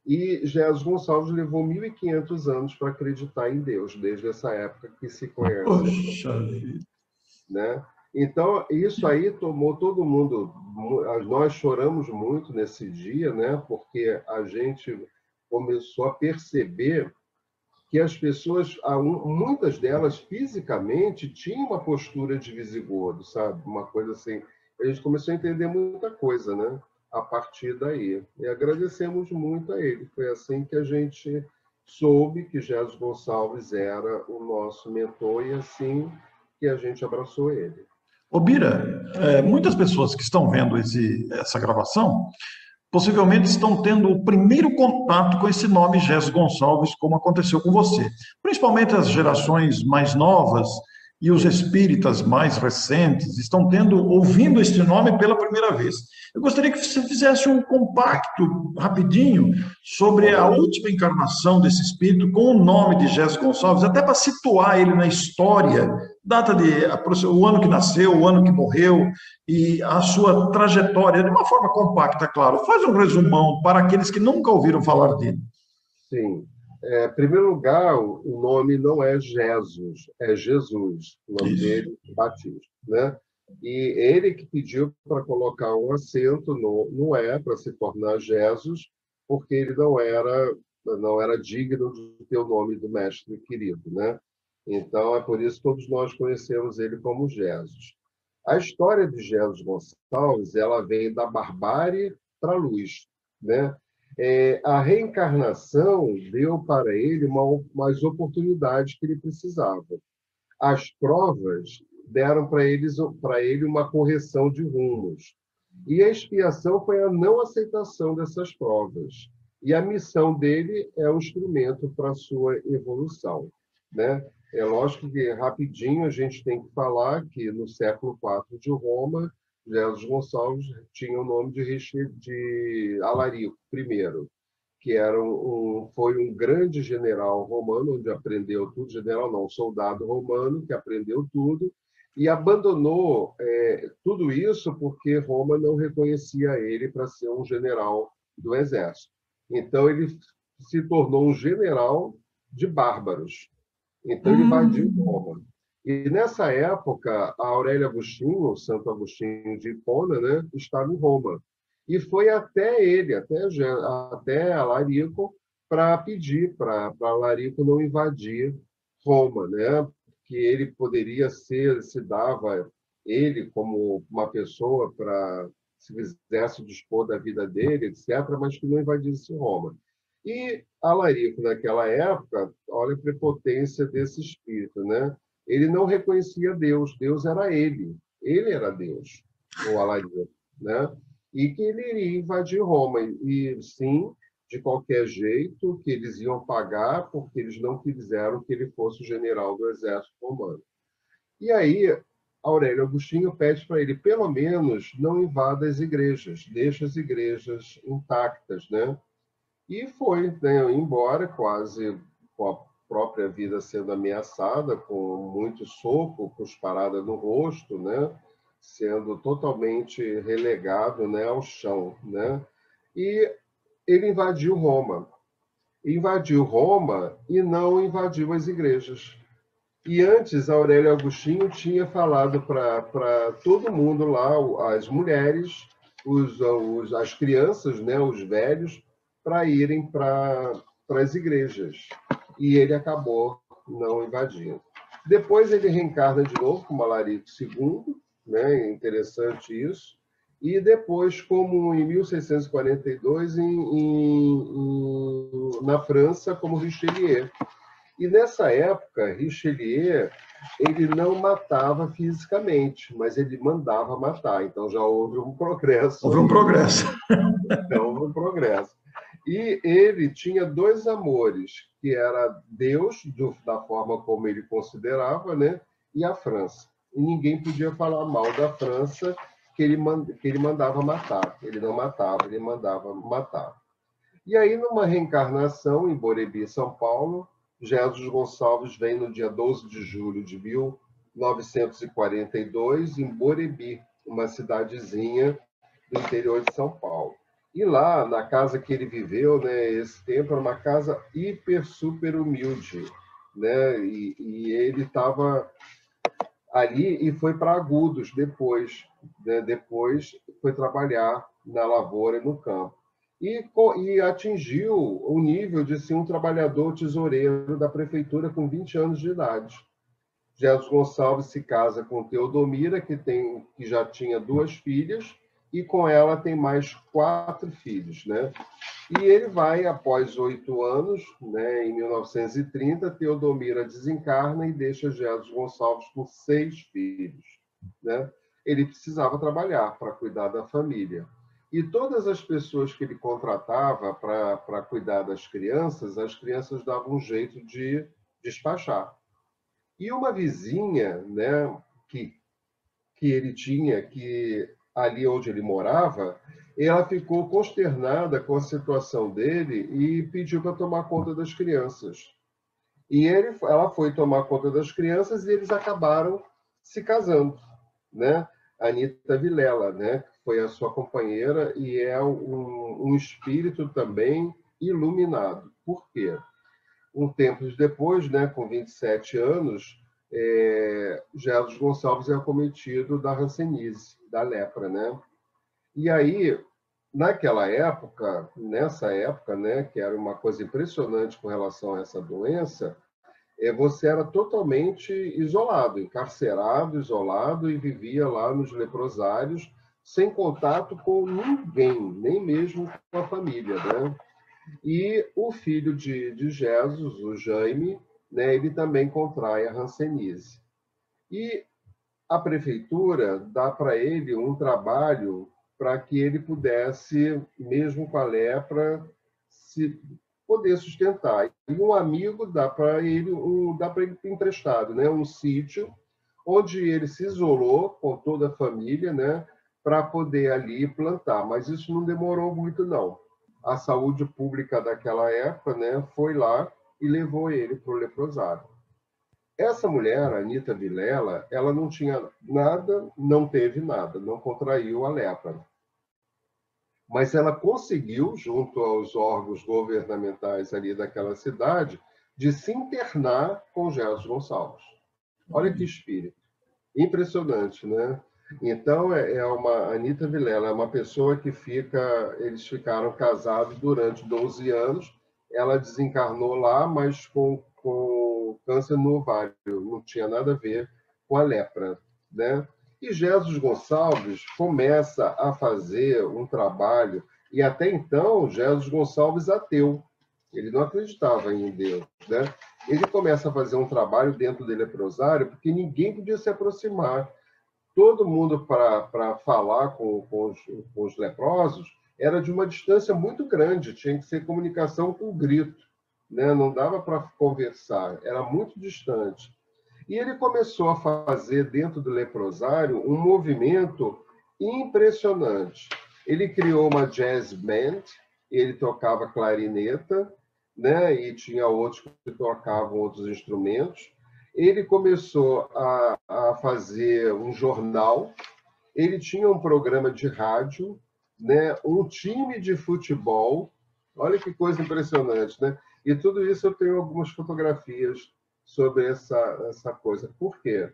E Jesus Gonçalves levou 1.500 anos para acreditar em Deus, desde essa época que se conhece. Poxa vida. Né? Então, isso aí tomou todo mundo. Nós choramos muito nesse dia, né? Porque a gente começou a perceber que as pessoas, muitas delas fisicamente, tinham uma postura de visigodo, sabe? Uma coisa assim. A gente começou a entender muita coisa, né? A partir daí. E agradecemos muito a ele. Foi assim que a gente soube que Jesus Gonçalves era o nosso mentor e assim que a gente abraçou ele. Ô, Bira, muitas pessoas que estão vendo essa gravação possivelmente estão tendo o primeiro contato com esse nome Jesus Gonçalves, como aconteceu com você. Principalmente as gerações mais novas e os espíritas mais recentes estão ouvindo este nome pela primeira vez. Eu gostaria que você fizesse um compacto rapidinho sobre a última encarnação desse espírito com o nome de Jesus Gonçalves, até para situar ele na história, data o ano que nasceu, o ano que morreu e a sua trajetória, de uma forma compacta, claro. Faz um resumão para aqueles que nunca ouviram falar dele. Sim. Em primeiro lugar, o nome não é Jesus, é Jesus, o nome dele é batismo, né? E ele que pediu para colocar um acento no para se tornar Jesus, porque ele não era digno de ter o nome do mestre querido, né? Então é por isso que todos nós conhecemos ele como Jesus. A história de Jesus Gonçalves, ela vem da barbárie para a luz, né? A reencarnação deu para ele mais oportunidades que ele precisava. As provas deram para ele uma correção de rumos. E a expiação foi a não aceitação dessas provas. E a missão dele é um instrumento para a sua evolução, né? É lógico que, rapidinho, a gente tem que falar que, no século IV de Roma, Jesus Gonçalves tinha o nome de Alarico I, que foi um grande general romano, onde aprendeu tudo, general não, soldado romano, que aprendeu tudo, e abandonou tudo isso porque Roma não reconhecia ele para ser um general do exército. Então, ele se tornou um general de bárbaros. Então, ele invadiu Roma. E, nessa época, a Aurélio Agostinho, Santo Agostinho de Hipona, né, estava em Roma. E foi até ele, até Alarico, para pedir para Alarico não invadir Roma, né? Que ele poderia se dava ele como uma pessoa para, se quisesse dispor da vida dele, etc., mas que não invadisse Roma. E Alarico, naquela época, olha a prepotência desse espírito, né? Ele não reconhecia Deus, Deus era ele era Deus, o Alarico, né? E que ele iria invadir Roma, e sim, de qualquer jeito, que eles iam pagar, porque eles não quiseram que ele fosse o general do exército romano. E aí, Aurélio Agostinho pede para ele, pelo menos, não invada as igrejas, deixa as igrejas intactas, né? E foi, né, embora, quase com a própria vida sendo ameaçada, com muito soco, cusparada no rosto, né? Sendo totalmente relegado, né, ao chão, né? E ele invadiu Roma. Invadiu Roma e não invadiu as igrejas. E antes, Aurélio Agostinho tinha falado para todo mundo lá, as mulheres, as crianças, né, os velhos, para irem para as igrejas. E ele acabou não invadindo. Depois ele reencarna de novo como Alarico II, né, interessante isso, e depois, como em 1642, na França, como Richelieu. E nessa época, Richelieu, ele não matava fisicamente, mas ele mandava matar. Então já houve um progresso. Houve um progresso. Então, houve um progresso. E ele tinha dois amores, que era Deus, da forma como ele considerava, né? E a França. E ninguém podia falar mal da França, que ele mandava matar. Ele não matava, ele mandava matar. E aí, numa reencarnação em Borebi, São Paulo, Jesus Gonçalves vem no dia 12 de julho de 1942, em Borebi, uma cidadezinha do interior de São Paulo. E lá, na casa que ele viveu, né, esse tempo era uma casa hiper, super humilde, né, e ele estava ali e foi para Agudos depois, né, depois foi trabalhar na lavoura e no campo. E atingiu o nível de ser um trabalhador tesoureiro da prefeitura com 20 anos de idade. Jesus Gonçalves se casa com Teodomira, que já tinha 2 filhas, e com ela tem mais 4 filhos, né? E ele vai, após 8 anos, né, em 1930, Teodomira desencarna e deixa Jesus Gonçalves com 6 filhos, né? Ele precisava trabalhar para cuidar da família. E todas as pessoas que ele contratava para cuidar das crianças, as crianças davam um jeito de despachar. E uma vizinha, né, que ele tinha, que ali onde ele morava, ela ficou consternada com a situação dele e pediu para tomar conta das crianças. E ela foi tomar conta das crianças e eles acabaram se casando, né? Anita Vilela, né? Que foi a sua companheira e é um espírito também iluminado. Por quê? Um tempo depois, né, com 27 anos, Jesus Gonçalves é acometido da hanseníase, da lepra, né? E aí, nessa época, né, que era uma coisa impressionante com relação a essa doença, você era totalmente isolado, encarcerado, isolado, e vivia lá nos leprosários, sem contato com ninguém, nem mesmo com a família, né? E o filho de Jesus, o Jaime, né, ele também contrai a hanseníase. E a prefeitura dá para ele um trabalho para que ele pudesse, mesmo com a lepra, se poder sustentar. E um amigo dá para ele emprestado, né? Um sítio onde ele se isolou com toda a família, né? Para poder ali plantar. Mas isso não demorou muito, não. A saúde pública daquela época, né? Foi lá e levou ele para o leprosário. Essa mulher, Anita Vilela, ela não tinha nada, não teve nada, não contraiu a lepra. Mas ela conseguiu, junto aos órgãos governamentais ali daquela cidade, de se internar com Jesus Gonçalves. Olha que espírito. Impressionante, né? Então, é uma Anita Vilela, é uma pessoa que eles ficaram casados durante 12 anos, ela desencarnou lá, mas com câncer no ovário, não tinha nada a ver com a lepra, né? E Jesus Gonçalves começa a fazer um trabalho, e até então, Jesus Gonçalves ateu, ele não acreditava em Deus, né? Ele começa a fazer um trabalho dentro do leprosário, porque ninguém podia se aproximar. Todo mundo, para falar com os leprosos, era de uma distância muito grande, tinha que ser comunicação com grito, né? Não dava para conversar, era muito distante. E ele começou a fazer, dentro do leprosário, um movimento impressionante. Ele criou uma jazz band, ele tocava clarineta, né? E tinha outros que tocavam outros instrumentos. Ele começou a fazer um jornal, ele tinha um programa de rádio, né? Um time de futebol. Olha que coisa impressionante, né? E tudo isso eu tenho algumas fotografias sobre essa coisa. Por quê?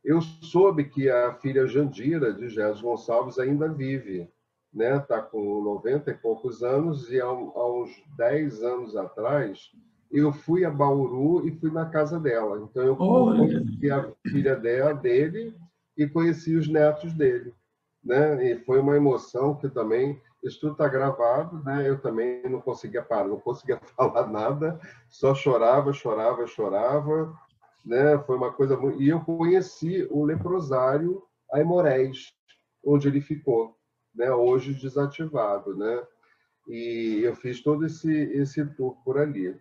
Eu soube que a filha Jandira, de Jesus Gonçalves, ainda vive, né? Está com 90 e poucos anos, e há uns 10 anos atrás, eu fui a Bauru e fui na casa dela. Então, eu Olha, conheci a filha dele e conheci os netos dele, né? E foi uma emoção que também... Isso tudo está gravado, né? Eu também não conseguia parar, não conseguia falar nada, só chorava, chorava, chorava, né? Foi uma coisa muito... E eu conheci o leprosário Aimorés, onde ele ficou, né? Hoje desativado, né? E eu fiz todo esse tour por ali.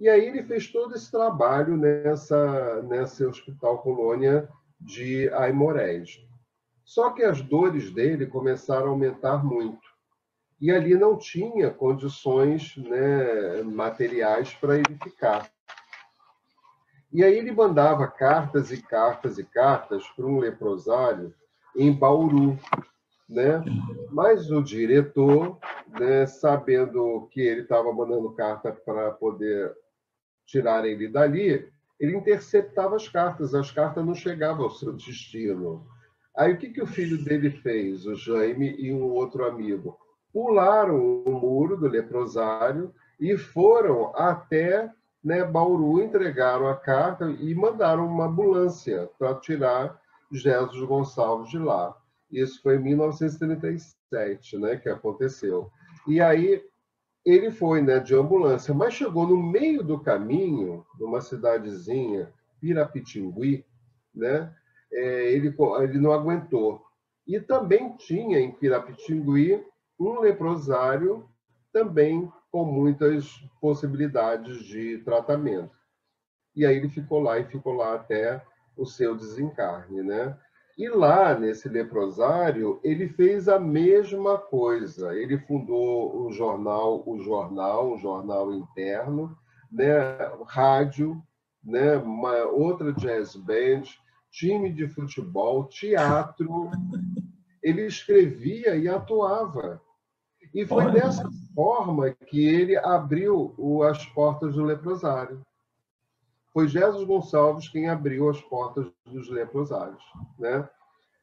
E aí ele fez todo esse trabalho nesse Hospital Colônia de Aimorés. Só que as dores dele começaram a aumentar muito. E ali não tinha condições, né, materiais para ele ficar. E aí ele mandava cartas e cartas e cartas para um leprosário em Bauru, né? Mas o diretor, né, sabendo que ele estava mandando carta para poder tirar ele dali, ele interceptava as cartas não chegavam ao seu destino. Aí o que o filho dele fez, o Jaime e um outro amigo? Pularam o muro do leprosário e foram até, né, Bauru, entregaram a carta e mandaram uma ambulância para tirar Jesus Gonçalves de lá. Isso foi em 1937, né, que aconteceu. E aí ele foi, né, de ambulância, mas chegou no meio do caminho, numa cidadezinha, Pirapitingui, né? Ele não aguentou. E também tinha em Pirapitingui um leprosário também com muitas possibilidades de tratamento. E aí ele ficou lá até o seu desencarne, né? E lá, nesse leprosário, ele fez a mesma coisa. Ele fundou um jornal interno, né? Rádio, né? Uma outra jazz band, time de futebol, teatro. Ele escrevia e atuava. E foi olha. dessa forma que ele abriu as portas do leprosário. Foi Jesus Gonçalves quem abriu as portas dos leprosários, né?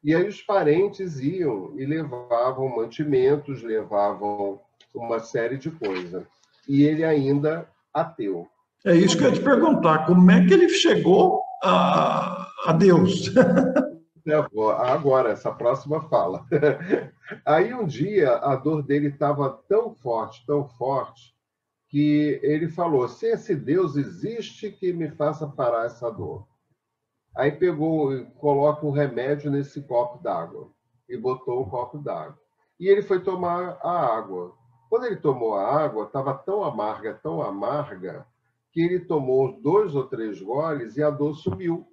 E aí os parentes iam e levavam mantimentos, levavam uma série de coisas. E ele ainda ateu. É isso que eu ia te perguntar, como é que ele chegou a Deus? Agora, essa próxima fala. Aí um dia a dor dele estava tão forte, que ele falou: se esse Deus existe, que me faça parar essa dor. Aí pegou e coloca um remédio nesse copo d'água e botou o copo d'água. e ele foi tomar a água. Quando ele tomou a água, estava tão amarga, que ele tomou 2 ou 3 goles e a dor sumiu.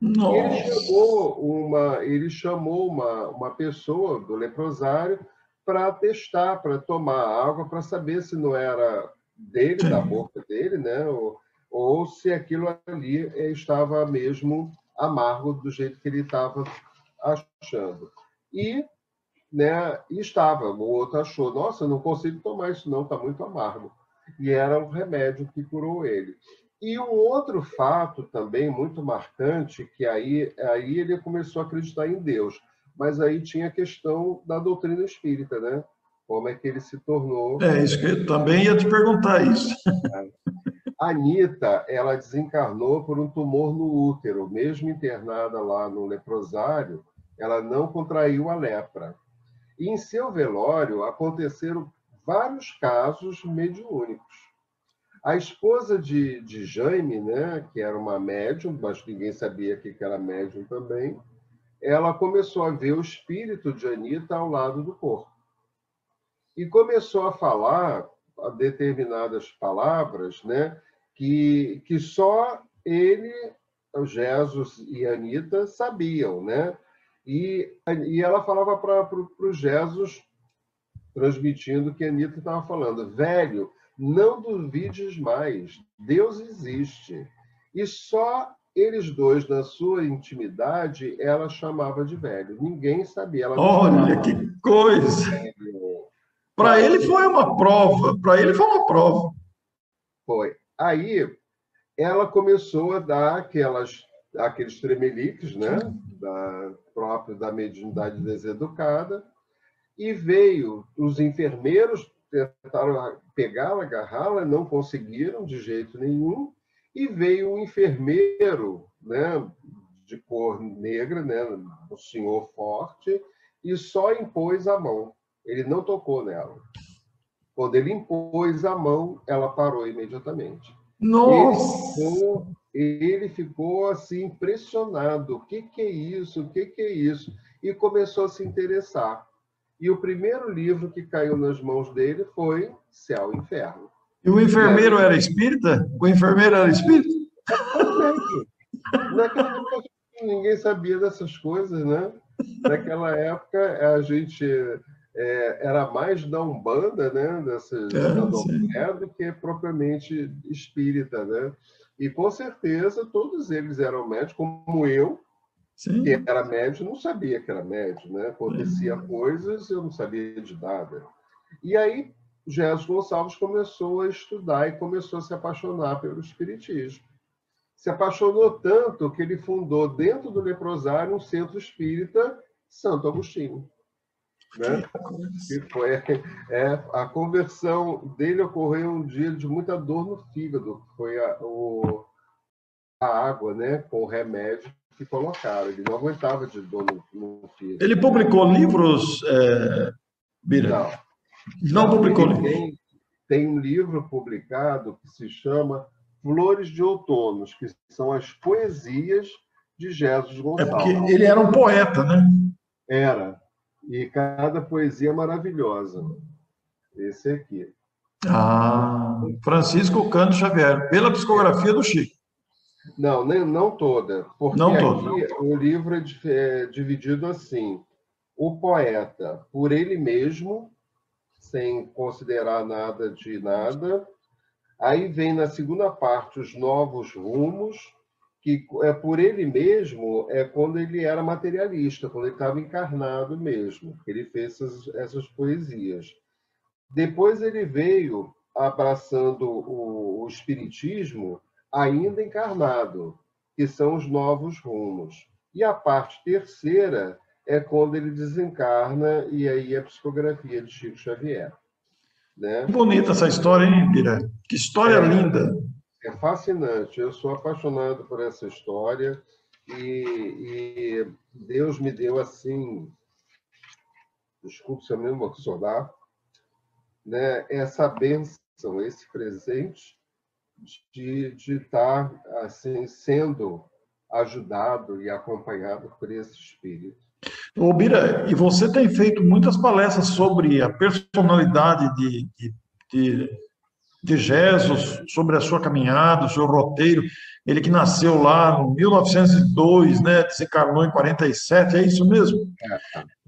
E Nossa. ele chamou uma pessoa do leprosário para testar, para tomar a água, para saber se não era dele, da Sim. boca dele, né? Ou se aquilo ali estava mesmo amargo do jeito que ele estava achando. E, né, e estava. O outro achou, nossa, eu não consigo tomar isso não, está muito amargo. E era o remédio que curou ele. E um outro fato também muito marcante, que aí ele começou a acreditar em Deus, mas aí tinha a questão da doutrina espírita, né? Como é que ele se tornou. É isso que eu também ia te perguntar isso. A Anitta, ela desencarnou por um tumor no útero, mesmo internada lá no leprosário, ela não contraiu a lepra. E em seu velório aconteceram vários casos mediúnicos. A esposa de Jaime, né, que era uma médium, mas ninguém sabia que era médium também, ela começou a ver o espírito de Anitta ao lado do corpo. E começou a falar determinadas palavras, né, que só ele, o Jesus e a Anitta sabiam, né? E ela falava para o Jesus, transmitindo que a Anitta estava falando: velho, não duvides mais, Deus existe. E só eles dois, na sua intimidade, ela chamava de velho. Ninguém sabia, ela não Olha chamava que coisa. velho. Para Claro ele que foi uma prova. Para ele foi uma prova. foi. Aí ela começou a dar aqueles tremeliques, né? Próprio da mediunidade deseducada, e veio os enfermeiros, tentaram pegá-la, agarrá-la, não conseguiram de jeito nenhum, e veio um enfermeiro, né, de cor negra, né, um senhor forte, e só impôs a mão. Ele não tocou nela. Quando ele impôs a mão, ela parou imediatamente. Ele Nossa. ficou, ele ficou assim impressionado. O que que é isso? O que que é isso? E começou a se interessar. E o primeiro livro que caiu nas mãos dele foi Céu e Inferno. E o E enfermeiro aí, era espírita? O enfermeiro era espírita? era um médium. Naquela época ninguém sabia dessas coisas, né? Naquela época a gente era mais da Umbanda, né? Dessas É, sim. candomblé do que propriamente espírita, né? E com certeza todos eles eram médicos, como eu, que Sim. era médico, não sabia que era médico, né? Acontecia coisas, eu não sabia de nada. E aí Jesus Gonçalves começou a estudar e começou a se apaixonar pelo espiritismo. Se apaixonou tanto que ele fundou dentro do leprosário um centro espírita Santo Agostinho, Que né? coisa. E foi a conversão dele ocorreu um dia de muita dor no fígado, foi a água, né, com o remédio que colocaram. Ele não aguentava de dor no Ele fígado. publicou livros, Bira? Não, Não não. publicou Ele livros. tem um livro publicado que se chama Flores de Outono, que são as poesias de Jesus É porque Gonçalves. ele era um poeta, né? Era. E cada poesia maravilhosa. Esse aqui. Ah, Francisco Cândido Xavier, pela psicografia do Chico. Não, não toda, porque Não aqui todo. o livro é dividido assim: o poeta, por ele mesmo, sem considerar nada de nada. Aí vem na segunda parte os novos rumos, que é por ele mesmo, é quando ele era materialista, quando ele estava encarnado mesmo. Ele fez essas poesias. Depois ele veio abraçando o espiritismo ainda encarnado, que são os novos rumos. E a parte terceira é quando ele desencarna, e aí a psicografia de Chico Xavier, Que né? bonita essa história, hein, Bira? Que história É, linda. é fascinante. Eu sou apaixonado por essa história e Deus me deu assim, desculpe se eu me emocionar, né, essa bênção, esse presente de estar assim sendo ajudado e acompanhado por esse espírito. Ô, Bira, e você tem feito muitas palestras sobre a personalidade de, de Jesus, sobre a sua caminhada, o seu roteiro. Ele que nasceu lá em 1902, né, desencarnou em 47, é isso mesmo?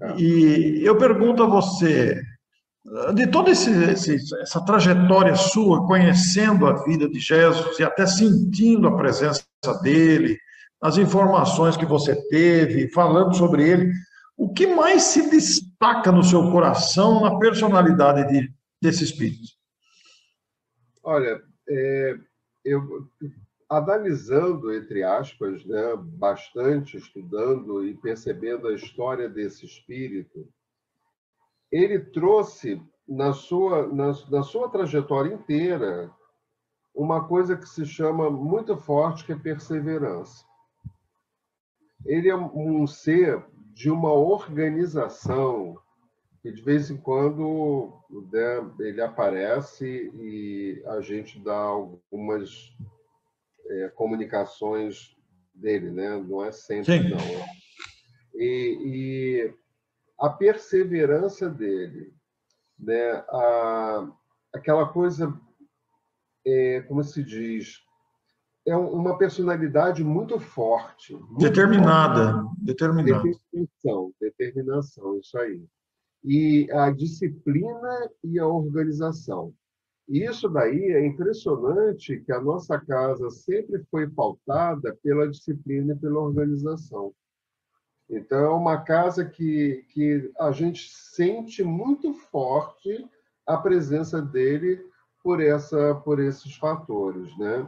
É. E eu pergunto a você, de toda essa trajetória sua, conhecendo a vida de Jesus e até sentindo a presença dele, as informações que você teve, falando sobre ele, o que mais se destaca no seu coração na personalidade desse espírito? Olha, eu analisando, entre aspas, né, bastante, estudando e percebendo a história desse espírito, ele trouxe na sua trajetória inteira uma coisa que se chama muito forte, que é perseverança. Ele é um ser de uma organização que, de vez em quando, né, ele aparece e a gente dá algumas comunicações dele, né? Não é sempre, Sim, não. E a perseverança dele, né? Aquela coisa, como se diz, é uma personalidade muito forte, muito forte. determinada, determinada. Determinação, isso aí. E a disciplina e a organização. E isso daí é impressionante, que a nossa casa sempre foi pautada pela disciplina e pela organização. Então, é uma casa que a gente sente muito forte a presença dele por esses fatores, né?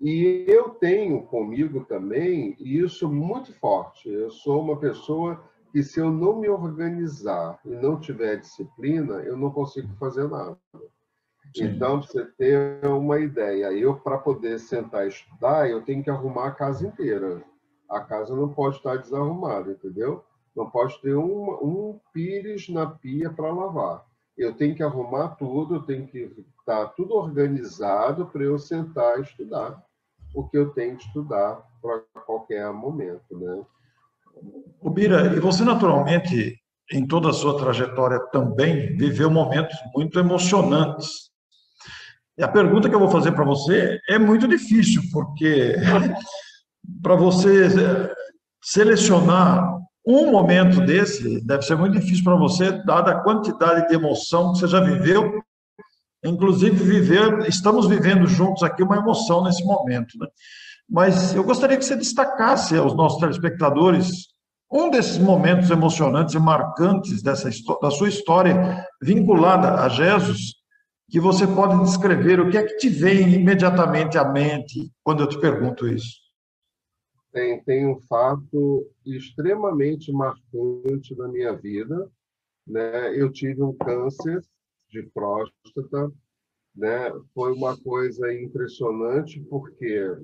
E eu tenho comigo também isso muito forte. Eu sou uma pessoa que, se eu não me organizar e não tiver disciplina, eu não consigo fazer nada. Sim. Então, para você ter uma ideia, eu, para poder sentar e estudar, eu tenho que arrumar a casa inteira. A casa não pode estar desarrumada, entendeu? Não pode ter um pires na pia para lavar. Eu tenho que arrumar tudo, eu tenho que estar tudo organizado para eu sentar e estudar o que eu tenho que estudar para qualquer momento, né? O Bira, e você naturalmente, em toda a sua trajetória também, viveu momentos muito emocionantes. E a pergunta que eu vou fazer para você é muito difícil, porque para você selecionar um momento desse, deve ser muito difícil para você, dada a quantidade de emoção que você já viveu. Inclusive, estamos vivendo juntos aqui uma emoção nesse momento, né? Mas eu gostaria que você destacasse aos nossos telespectadores um desses momentos emocionantes e marcantes da sua história vinculada a Jesus, que você pode descrever. O que é que te vem imediatamente à mente quando eu te pergunto isso? Tem um fato extremamente marcante na minha vida, né? Eu tive um câncer de próstata, né? Foi uma coisa impressionante, porque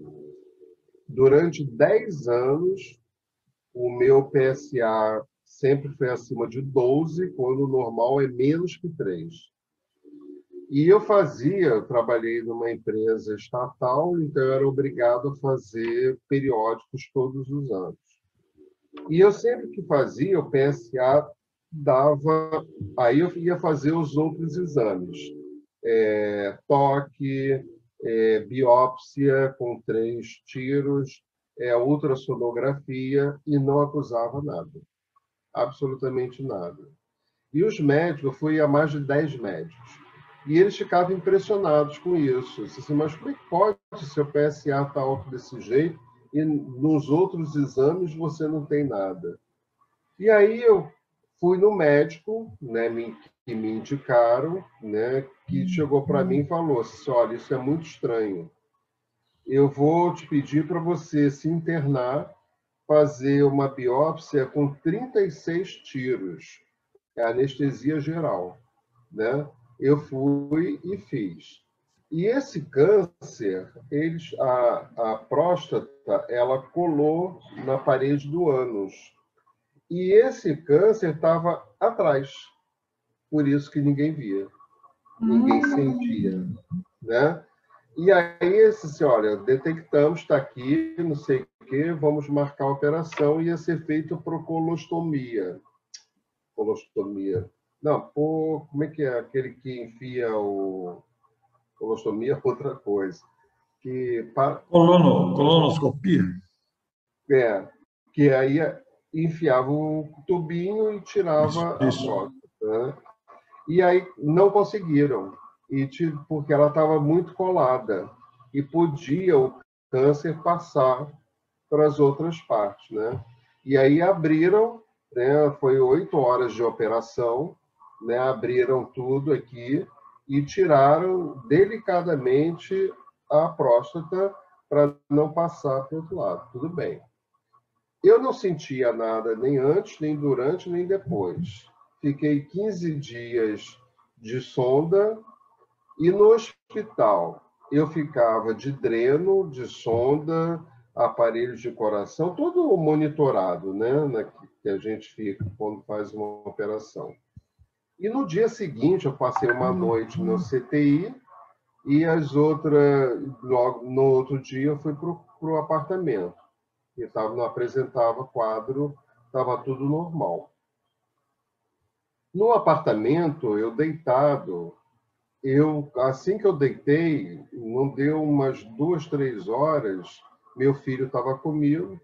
durante 10 anos o meu PSA sempre foi acima de 12, quando o normal é menos que 3. E eu trabalhei numa empresa estatal, então eu era obrigado a fazer periódicos todos os anos. E eu sempre que fazia, o PSA dava. Aí eu ia fazer os outros exames: toque, biópsia com 3 tiros, ultrassonografia, e não acusava nada, absolutamente nada. E os médicos, eu fui a mais de 10 médicos. E eles ficavam impressionados com isso. Eu disse assim, mas como é que pode se o PSA está alto desse jeito e nos outros exames você não tem nada? E aí eu fui no médico, né, que me indicaram, né, que chegou para mim e falou assim, olha, isso é muito estranho. Eu vou te pedir para você se internar, fazer uma biópsia com 36 tiros. É anestesia geral, né? Eu fui e fiz. E esse câncer, a próstata, ela colou na parede do ânus. E esse câncer estava atrás, por isso que ninguém via, ninguém sentia, né? E aí, esse assim, olha, detectamos, está aqui, não sei o quê, vamos marcar a operação, ia ser feito por colostomia. Colostomia. Não, como é que é? Aquele que enfia o... Colostomia é outra coisa. Colonoscopia? É, que aí enfiava o tubinho e Isso, tirava a isso. próstata, né? E aí não conseguiram, porque ela estava muito colada e podia o câncer passar para as outras partes, né? E aí abriram, né? Foi 8 horas de operação, né? Abriram tudo aqui e tiraram delicadamente a próstata para não passar para o outro lado. Tudo bem. Eu não sentia nada nem antes, nem durante, nem depois. Fiquei 15 dias de sonda e no hospital eu ficava de dreno, de sonda, aparelhos de coração, tudo monitorado, né? Que a gente fica quando faz uma operação. E no dia seguinte eu passei uma noite no CTI e as outras, logo no outro dia eu fui para o apartamento. E não apresentava quadro, estava tudo normal. No apartamento, eu deitado, assim que eu deitei, não deu umas 2, 3 horas, meu filho estava comigo.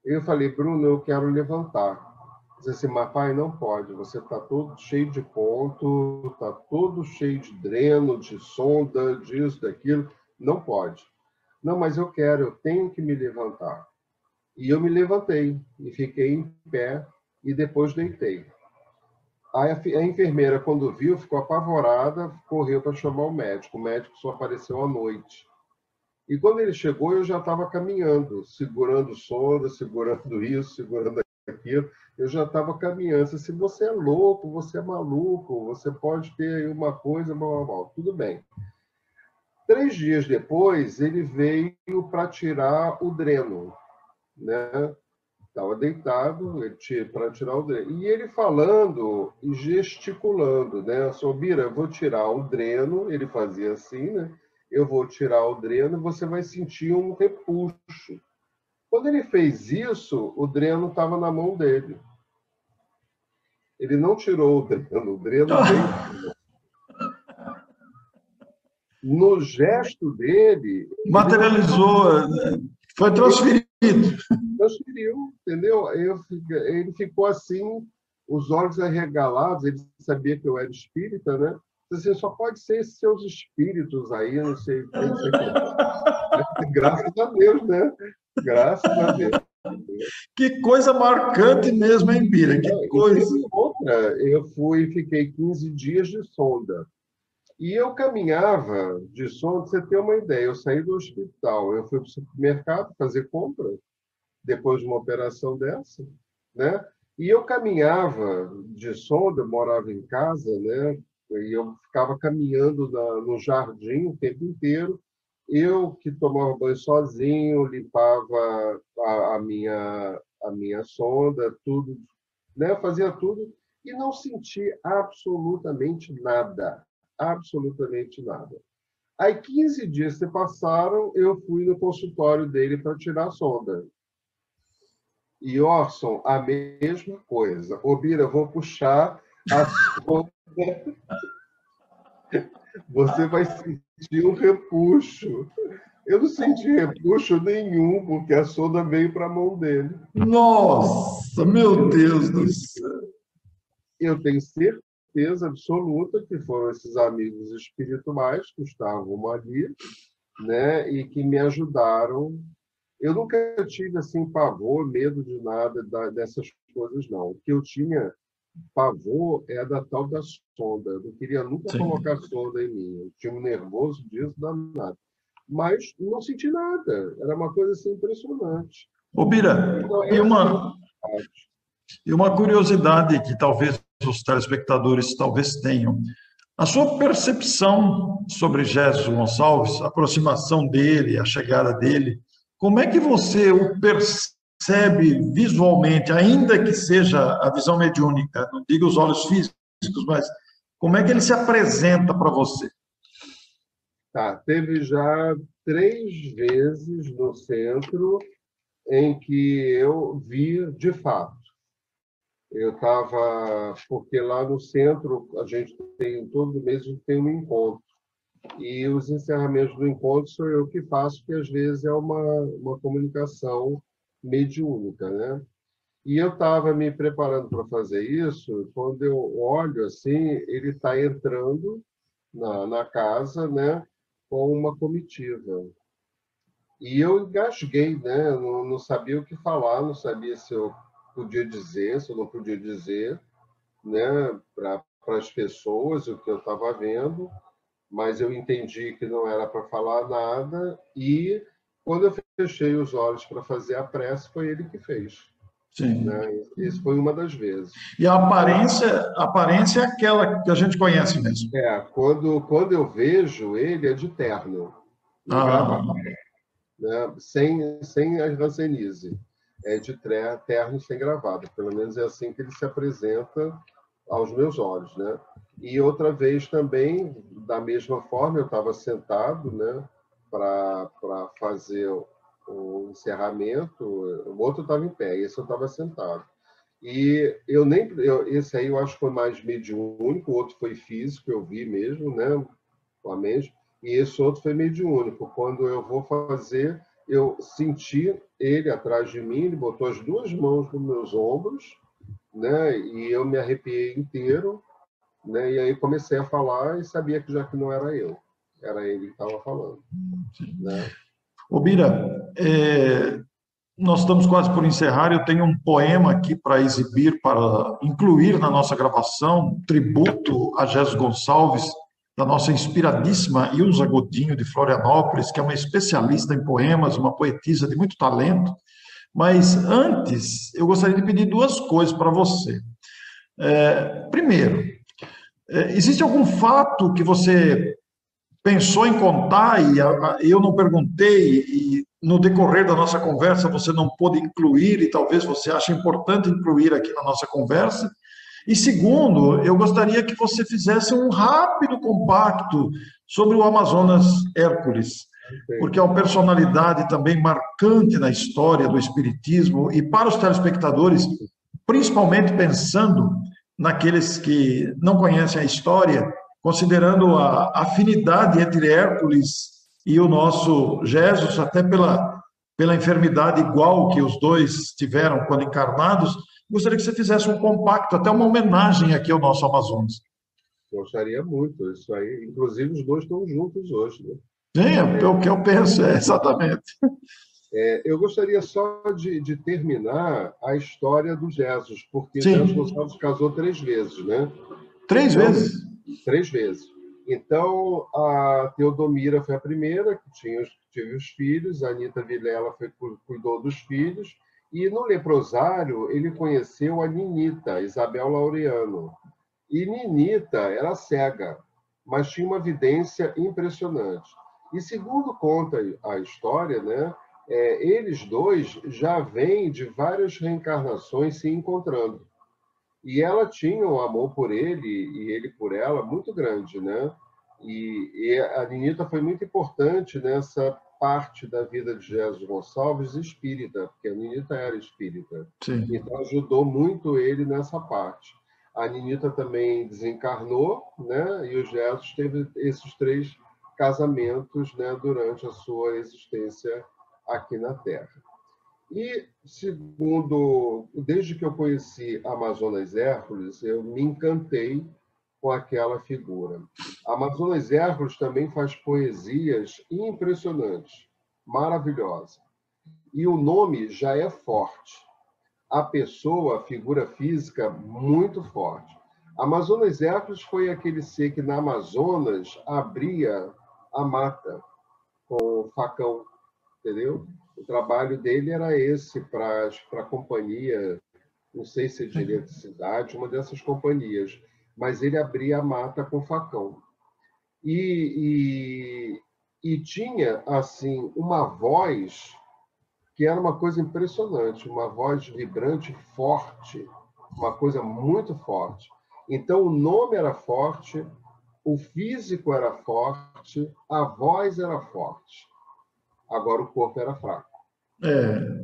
Eu falei, Bruno, eu quero levantar. Disse assim, mas pai, não pode, você está todo cheio de ponto, está todo cheio de dreno, de sonda, disso, daquilo, não pode. Não, mas eu quero, eu tenho que me levantar. E eu me levantei e fiquei em pé e depois deitei. Aí a enfermeira, quando viu, ficou apavorada, correu para chamar o médico. O médico só apareceu à noite. E quando ele chegou, eu já estava caminhando, segurando sonda, segurando isso, segurando aquilo. Eu já estava caminhando. Se você é louco, você é maluco, você pode ter aí uma coisa, tudo bem. 3 dias depois, ele veio para tirar o dreno, né? Estava deitado para tirar o dreno. E ele falando e gesticulando, né? Sobira, eu vou tirar o dreno. Ele fazia assim, né? Eu vou tirar o dreno e você vai sentir um repuxo. Quando ele fez isso, o dreno estava na mão dele. Ele não tirou o dreno veio. No gesto dele. Materializou, foi transferido. Transferiu, entendeu? Ele ficou assim, os olhos arregalados, ele sabia que eu era espírita, né? Assim, só pode ser esses seus espíritos aí, não sei, não sei o que. Graças a Deus, né? Graças a Deus. Que coisa marcante mesmo, hein, Bira? Que coisa. E outra, eu fiquei 15 dias de sonda. E eu caminhava de sonda, você ter uma ideia, eu saí do hospital, eu fui para o supermercado fazer compra, depois de uma operação dessa, né? E eu caminhava de sonda, eu morava em casa, né? E eu ficava caminhando no jardim o tempo inteiro. Eu que tomava banho sozinho, limpava a minha sonda, tudo, né? Fazia tudo e não senti absolutamente nada, absolutamente nada. Aí 15 dias se passaram, eu fui no consultório dele para tirar a sonda. E Orson, a mesma coisa. Ô, Bira, eu vou puxar a sonda. Você vai sentir um repuxo. Eu não senti repuxo nenhum, porque a sonda veio para a mão dele. Nossa, meu Deus do céu. Eu tenho certeza absoluta que foram esses amigos espirituais que estavam ali, né, e que me ajudaram. Eu nunca tive assim pavor, medo de nada dessas coisas, não. O que eu tinha pavor é da tal da sonda. Eu não queria nunca colocar sonda em mim. Eu tinha um nervoso disso, danado. Mas não senti nada. Era uma coisa assim impressionante. Ô, Bira, Então, e uma curiosidade que talvez os telespectadores talvez tenham. A sua percepção sobre Jesus Gonçalves, a aproximação dele, a chegada dele, como é que você o percebe visualmente, ainda que seja a visão mediúnica, não digo os olhos físicos, mas como é que ele se apresenta para você? Tá, teve já 3 vezes no centro em que eu vi de fato. Eu estava, porque lá no centro a gente tem, todo mês a gente tem um encontro. E os encerramentos do encontro sou eu que faço, que às vezes é uma comunicação mediúnica, né? E eu estava me preparando para fazer isso, quando eu olho assim, ele está entrando na casa, né, com uma comitiva. E eu engasguei, né? Não sabia o que falar, não sabia se eu podia dizer, se eu não podia dizer, né, para as pessoas o que eu estava vendo, mas eu entendi que não era para falar nada e quando eu fechei os olhos para fazer a prece, foi ele que fez, Sim. né? Isso foi uma das vezes. E a aparência é aquela que a gente conhece mesmo. Quando eu vejo ele é de terno e Ah, gravata, né? Sem a rancenise. É de terno sem gravata. Pelo menos é assim que ele se apresenta aos meus olhos, né? E outra vez também, da mesma forma, eu estava sentado, né, para fazer o encerramento, o outro estava em pé, esse eu estava sentado. E esse aí eu acho que foi mais mediúnico, o outro foi físico, eu vi mesmo, né, com a mente, e esse outro foi mediúnico. Quando eu vou fazer, eu senti ele atrás de mim, ele botou as 2 mãos nos meus ombros, né, e eu me arrepiei inteiro, né, e aí comecei a falar e sabia que já que não era eu, era ele que estava falando, né? ô Bira, nós estamos quase por encerrar. Eu tenho um poema aqui para exibir, para incluir na nossa gravação, um tributo a Jesus Gonçalves, da nossa inspiradíssima Ilza Godinho, de Florianópolis, que é uma especialista em poemas, uma poetisa de muito talento. Mas antes, eu gostaria de pedir duas coisas para você. Primeiro, existe algum fato que você pensou em contar e eu não perguntei e no decorrer da nossa conversa você não pôde incluir e talvez você ache importante incluir aqui na nossa conversa? E segundo, eu gostaria que você fizesse um rápido compacto sobre o Amazonas Hércules, porque é uma personalidade também marcante na história do espiritismo e para os telespectadores, principalmente pensando naqueles que não conhecem a história, considerando a afinidade entre Hércules e o nosso Jesus, até pela enfermidade igual que os dois tiveram quando encarnados, gostaria que você fizesse um compacto, até uma homenagem aqui ao nosso Amazonas. Gostaria muito, isso aí. Inclusive, os dois estão juntos hoje, né? É o que eu penso, exatamente. Eu gostaria só de terminar a história do Jesus, porque Jesus Sim, Gonçalves casou 3 vezes, né? três Então, vezes. 3 vezes. Então, a Teodomira foi a primeira, que tive os filhos, a Anita Vilela cuidou dos filhos, e no leprosário ele conheceu a Ninita, Isabel Laureano. E Ninita era cega, mas tinha uma vidência impressionante. E segundo conta a história, né, eles dois já vêm de várias reencarnações se encontrando. E ela tinha um amor por ele e ele por ela muito grande, né? E a Ninita foi muito importante nessa parte da vida de Jesus Gonçalves espírita, porque a Ninita era espírita. Sim. Então ajudou muito ele nessa parte. A Ninita também desencarnou, né? E o Jesus teve esses 3 casamentos, né, durante a sua existência aqui na Terra. E, segundo, desde que eu conheci Amazonas Hércules, eu me encantei com aquela figura. Amazonas Hércules também faz poesias impressionantes, maravilhosas. E o nome já é forte. A pessoa, a figura física, muito forte. Amazonas Hércules foi aquele ser que na Amazonas abria a mata com o facão, entendeu? O trabalho dele era esse para a companhia, não sei se de eletricidade, uma dessas companhias, mas ele abria a mata com facão. E tinha, assim, uma voz que era uma coisa impressionante, uma voz vibrante, forte, uma coisa muito forte. Então, o nome era forte, o físico era forte, a voz era forte. Agora o corpo era fraco.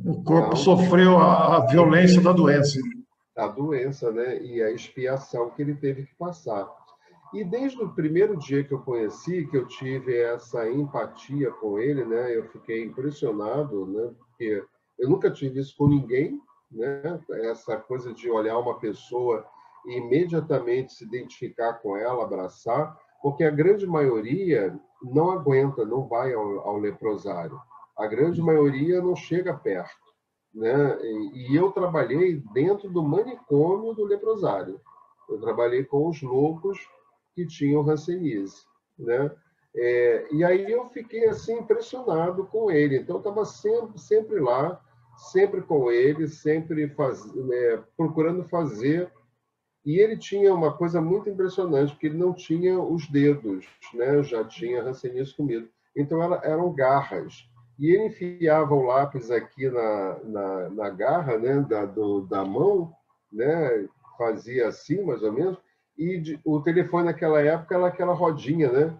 O corpo Então, sofreu a violência da doença. a doença, né? E a expiação que ele teve que passar. E desde o primeiro dia que eu conheci, que eu tive essa empatia com ele, né? Eu fiquei impressionado, né? Porque eu nunca tive isso com ninguém, né? Essa coisa de olhar uma pessoa e imediatamente se identificar com ela, abraçar, porque a grande maioria não aguenta, não vai ao leprosário. A grande maioria não chega perto, né? E eu trabalhei dentro do manicômio do leprosário. Eu trabalhei com os loucos que tinham hanseníase, né? E aí eu fiquei assim impressionado com ele. Então eu estava sempre lá, sempre com ele, sempre procurando fazer. E ele tinha uma coisa muito impressionante, porque ele não tinha os dedos, né? Eu já tinha hanseníase comigo. Então eram garras. E ele enfiava o lápis aqui na garra, né? Da mão, né? Fazia assim, mais ou menos. E o telefone naquela época era aquela rodinha, né?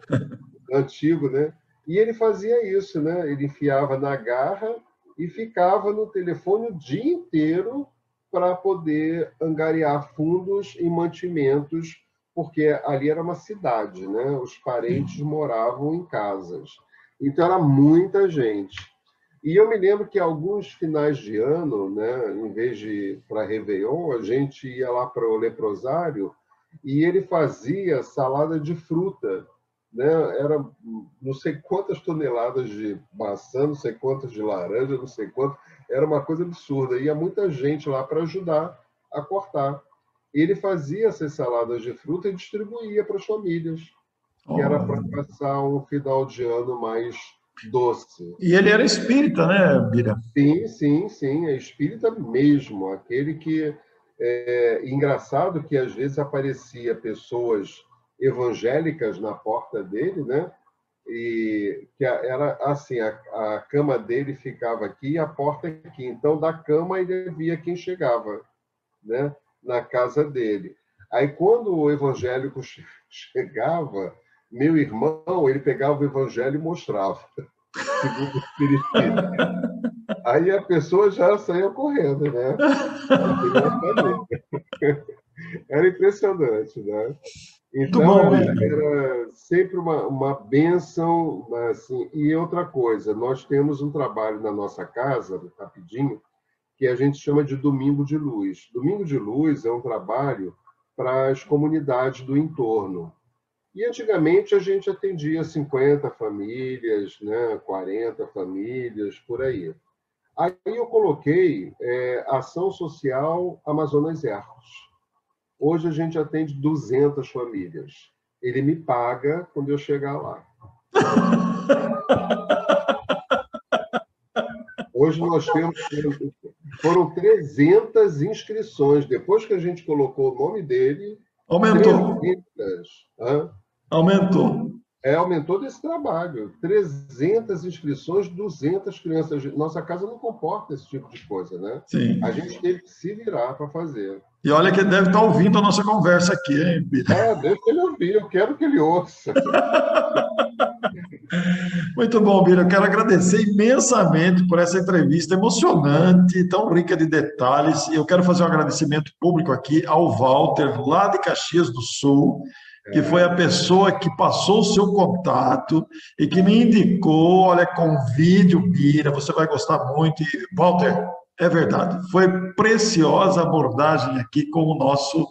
Antigo, né? E ele fazia isso, né? Ele enfiava na garra e ficava no telefone o dia inteiro para poder angariar fundos e mantimentos, porque ali era uma cidade, né? Os parentes moravam em casas. Então era muita gente. E eu me lembro que alguns finais de ano, né, em vez de para Réveillon, a gente ia lá para o leprosário e ele fazia salada de fruta, né? Era não sei quantas toneladas de maçã, não sei quantas de laranja, não sei quanto. Era uma coisa absurda. Ia muita gente lá para ajudar a cortar. Ele fazia essas saladas de fruta e distribuía para as famílias, que era para Oh. passar um final de ano mais doce. E ele era espírita, né, Bira? Sim, sim, sim, é espírita mesmo, aquele que engraçado que às vezes aparecia pessoas evangélicas na porta dele, né? E que era assim, a cama dele ficava aqui e a porta aqui. Então da cama ele via quem chegava, né? Na casa dele. Aí quando o evangélico chegava, meu irmão, ele pegava o evangelho e mostrava, segundo o espiritismo. Aí a pessoa já saía correndo, né? Era impressionante, né? Muito Então, bom, era, Bira. era sempre uma bênção. Assim. E outra coisa, nós temos um trabalho na nossa casa, rapidinho, que a gente chama de Domingo de Luz. Domingo de Luz é um trabalho para as comunidades do entorno. E antigamente a gente atendia 50 famílias, né, 40 famílias, por aí. Aí eu coloquei Ação Social Amazonas Ercos. Hoje a gente atende 200 famílias. Ele me paga quando eu chegar lá. Hoje nós temos, foram 300 inscrições. Depois que a gente colocou o nome dele, Aumentou, 300. Hã? aumentou. Aumentou desse trabalho. 300 inscrições, 200 crianças. Nossa casa não comporta esse tipo de coisa, né? Sim. A gente teve que se virar para fazer. E olha que ele deve estar ouvindo a nossa conversa aqui, hein, Bira? Deixa ele ouvir, eu quero que ele ouça. Muito bom, Bira. Eu quero agradecer imensamente por essa entrevista emocionante, tão rica de detalhes. E eu quero fazer um agradecimento público aqui ao Walter, lá de Caxias do Sul, que foi a pessoa que passou o seu contato e que me indicou, olha, convide o Bira, você vai gostar muito. E, Walter, é verdade, foi preciosa a abordagem aqui com o nosso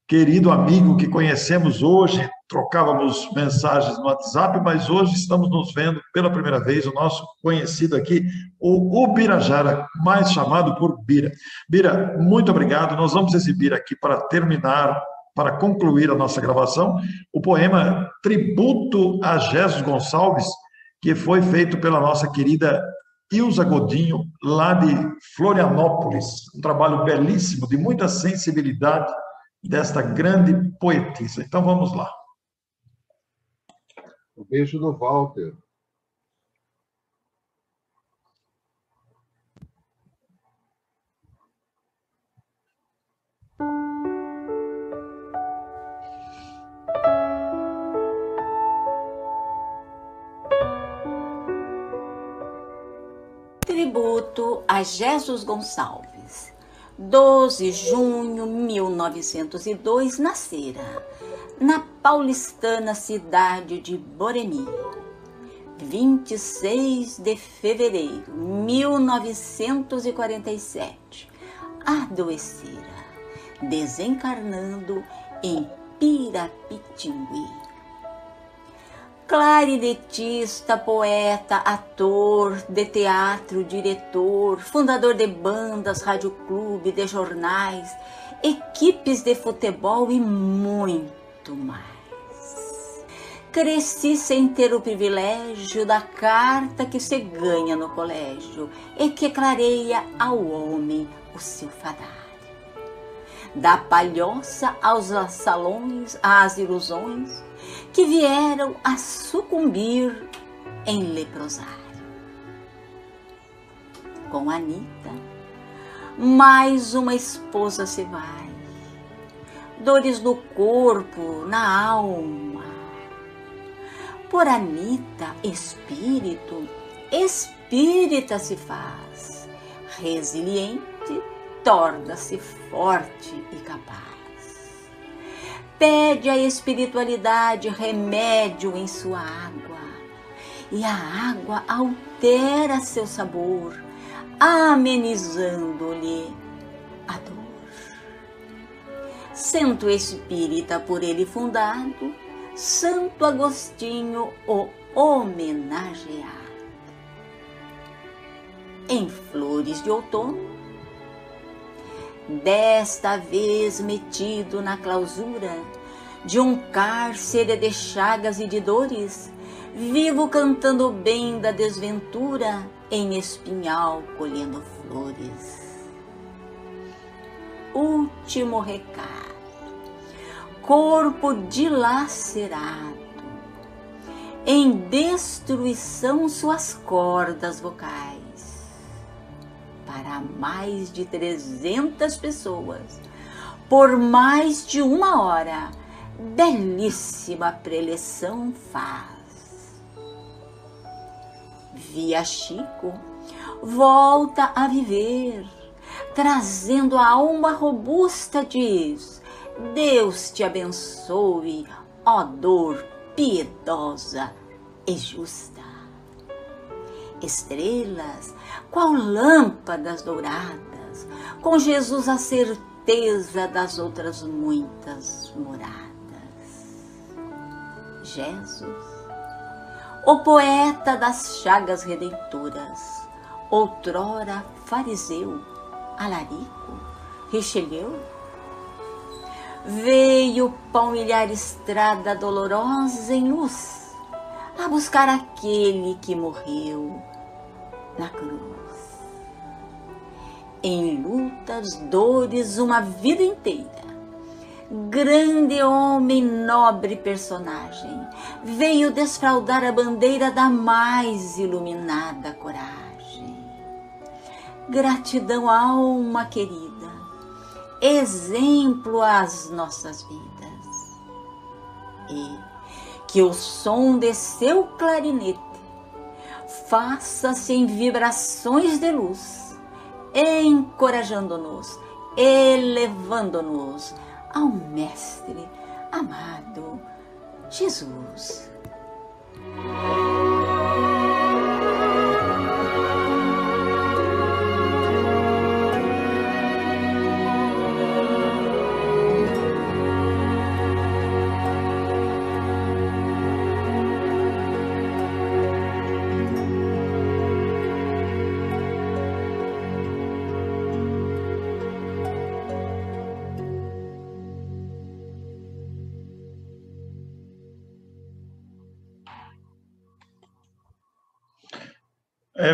querido amigo que conhecemos hoje, trocávamos mensagens no WhatsApp, mas hoje estamos nos vendo pela primeira vez, o nosso conhecido aqui, o Ubirajara, mais chamado por Bira. Bira, muito obrigado. Nós vamos exibir aqui para terminar, para concluir a nossa gravação, o poema Tributo a Jesus Gonçalves, que foi feito pela nossa querida Ilza Godinho, lá de Florianópolis. Um trabalho belíssimo, de muita sensibilidade, desta grande poetisa. Então vamos lá. Um beijo no Walter. Tributo a Jesus Gonçalves. 12 de junho de 1902, nascera na paulistana cidade de Boremi. 26 de fevereiro de 1947, adoecera, desencarnando em Pirapitingui. Clarinetista, poeta, ator de teatro, diretor, fundador de bandas, radioclube, de jornais, equipes de futebol e muito mais. Cresci sem ter o privilégio da carta que se ganha no colégio e que clareia ao homem o seu fadário. Da palhoça aos salões, às ilusões que vieram a sucumbir em leprosário. Com Anita, mais uma esposa se vai, dores no corpo, na alma. Por Anita, espírito, espírita se faz, resiliente, torna-se forte e capaz. Pede à espiritualidade remédio em sua água, e a água altera seu sabor, amenizando-lhe a dor. Centro espírita por ele fundado, Santo Agostinho o homenageado. Em flores de outono, desta vez metido na clausura de um cárcere de chagas e de dores, vivo cantando bem da desventura, em espinhal colhendo flores. Último recado: corpo dilacerado, em destruição suas cordas vocais. Para mais de 300 pessoas, por mais de 1 hora, belíssima preleção faz. Via Chico, volta a viver, trazendo a alma robusta, diz: Deus te abençoe, ó dor piedosa e justa. Estrelas, qual lâmpadas douradas, com Jesus a certeza das outras muitas moradas. Jesus, o poeta das chagas redentoras, outrora fariseu, alarico, Richelieu, veio palmilhar estrada dolorosa em luz, a buscar aquele que morreu na cruz. Em lutas, dores, uma vida inteira, grande homem, nobre personagem, veio desfraldar a bandeira da mais iluminada coragem. Gratidão, alma querida, exemplo às nossas vidas. E que o som de seu clarinete faça-se em vibrações de luz, encorajando-nos, elevando-nos ao Mestre amado Jesus.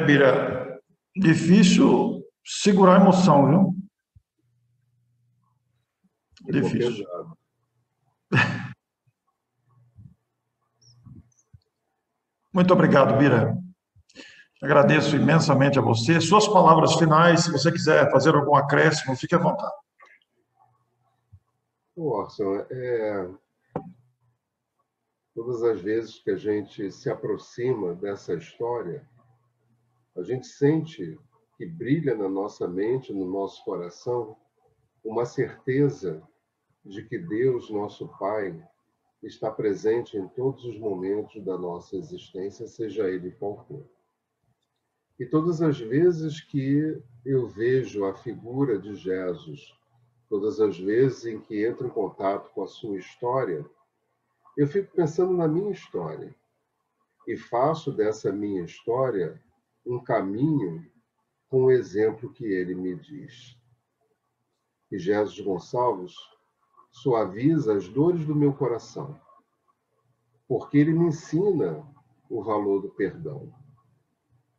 Bira, difícil segurar a emoção, viu? Difícil. Muito obrigado, Bira. Agradeço imensamente a você. Suas palavras finais, se você quiser fazer algum acréscimo, fique à vontade. Orson, todas as vezes que a gente se aproxima dessa história, A gente sente que brilha na nossa mente, no nosso coração, uma certeza de que Deus, nosso Pai, está presente em todos os momentos da nossa existência, seja ele qual for. E todas as vezes que eu vejo a figura de Jesus, todas as vezes em que entro em contato com a sua história, eu fico pensando na minha história e faço dessa minha história um caminho com o exemplo que ele me diz. E Jesus Gonçalves suaviza as dores do meu coração, porque ele me ensina o valor do perdão.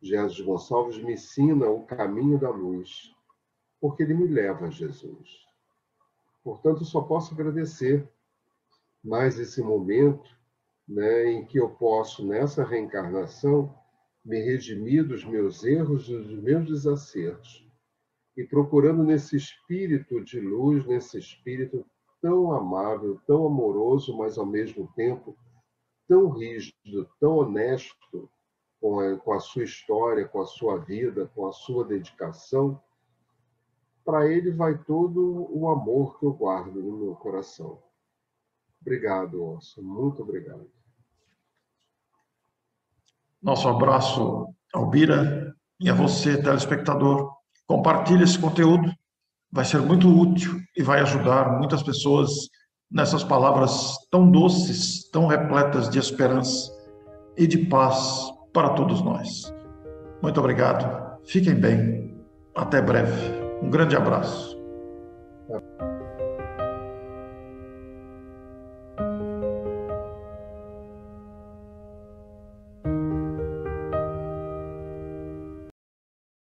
Jesus Gonçalves me ensina o caminho da luz, porque ele me leva a Jesus. Portanto, eu só posso agradecer mais esse momento, né, em que eu posso, nessa reencarnação, me redimir dos meus erros e dos meus desacertos, e procurando nesse espírito de luz, nesse espírito tão amável, tão amoroso, mas ao mesmo tempo tão rígido, tão honesto com a sua história, com a sua vida, com a sua dedicação, para ele vai todo o amor que eu guardo no meu coração. Obrigado, Orson. Muito obrigado. Nosso abraço ao Bira e a você, telespectador. Compartilhe esse conteúdo, vai ser muito útil e vai ajudar muitas pessoas nessas palavras tão doces, tão repletas de esperança e de paz para todos nós. Muito obrigado, fiquem bem, até breve. Um grande abraço.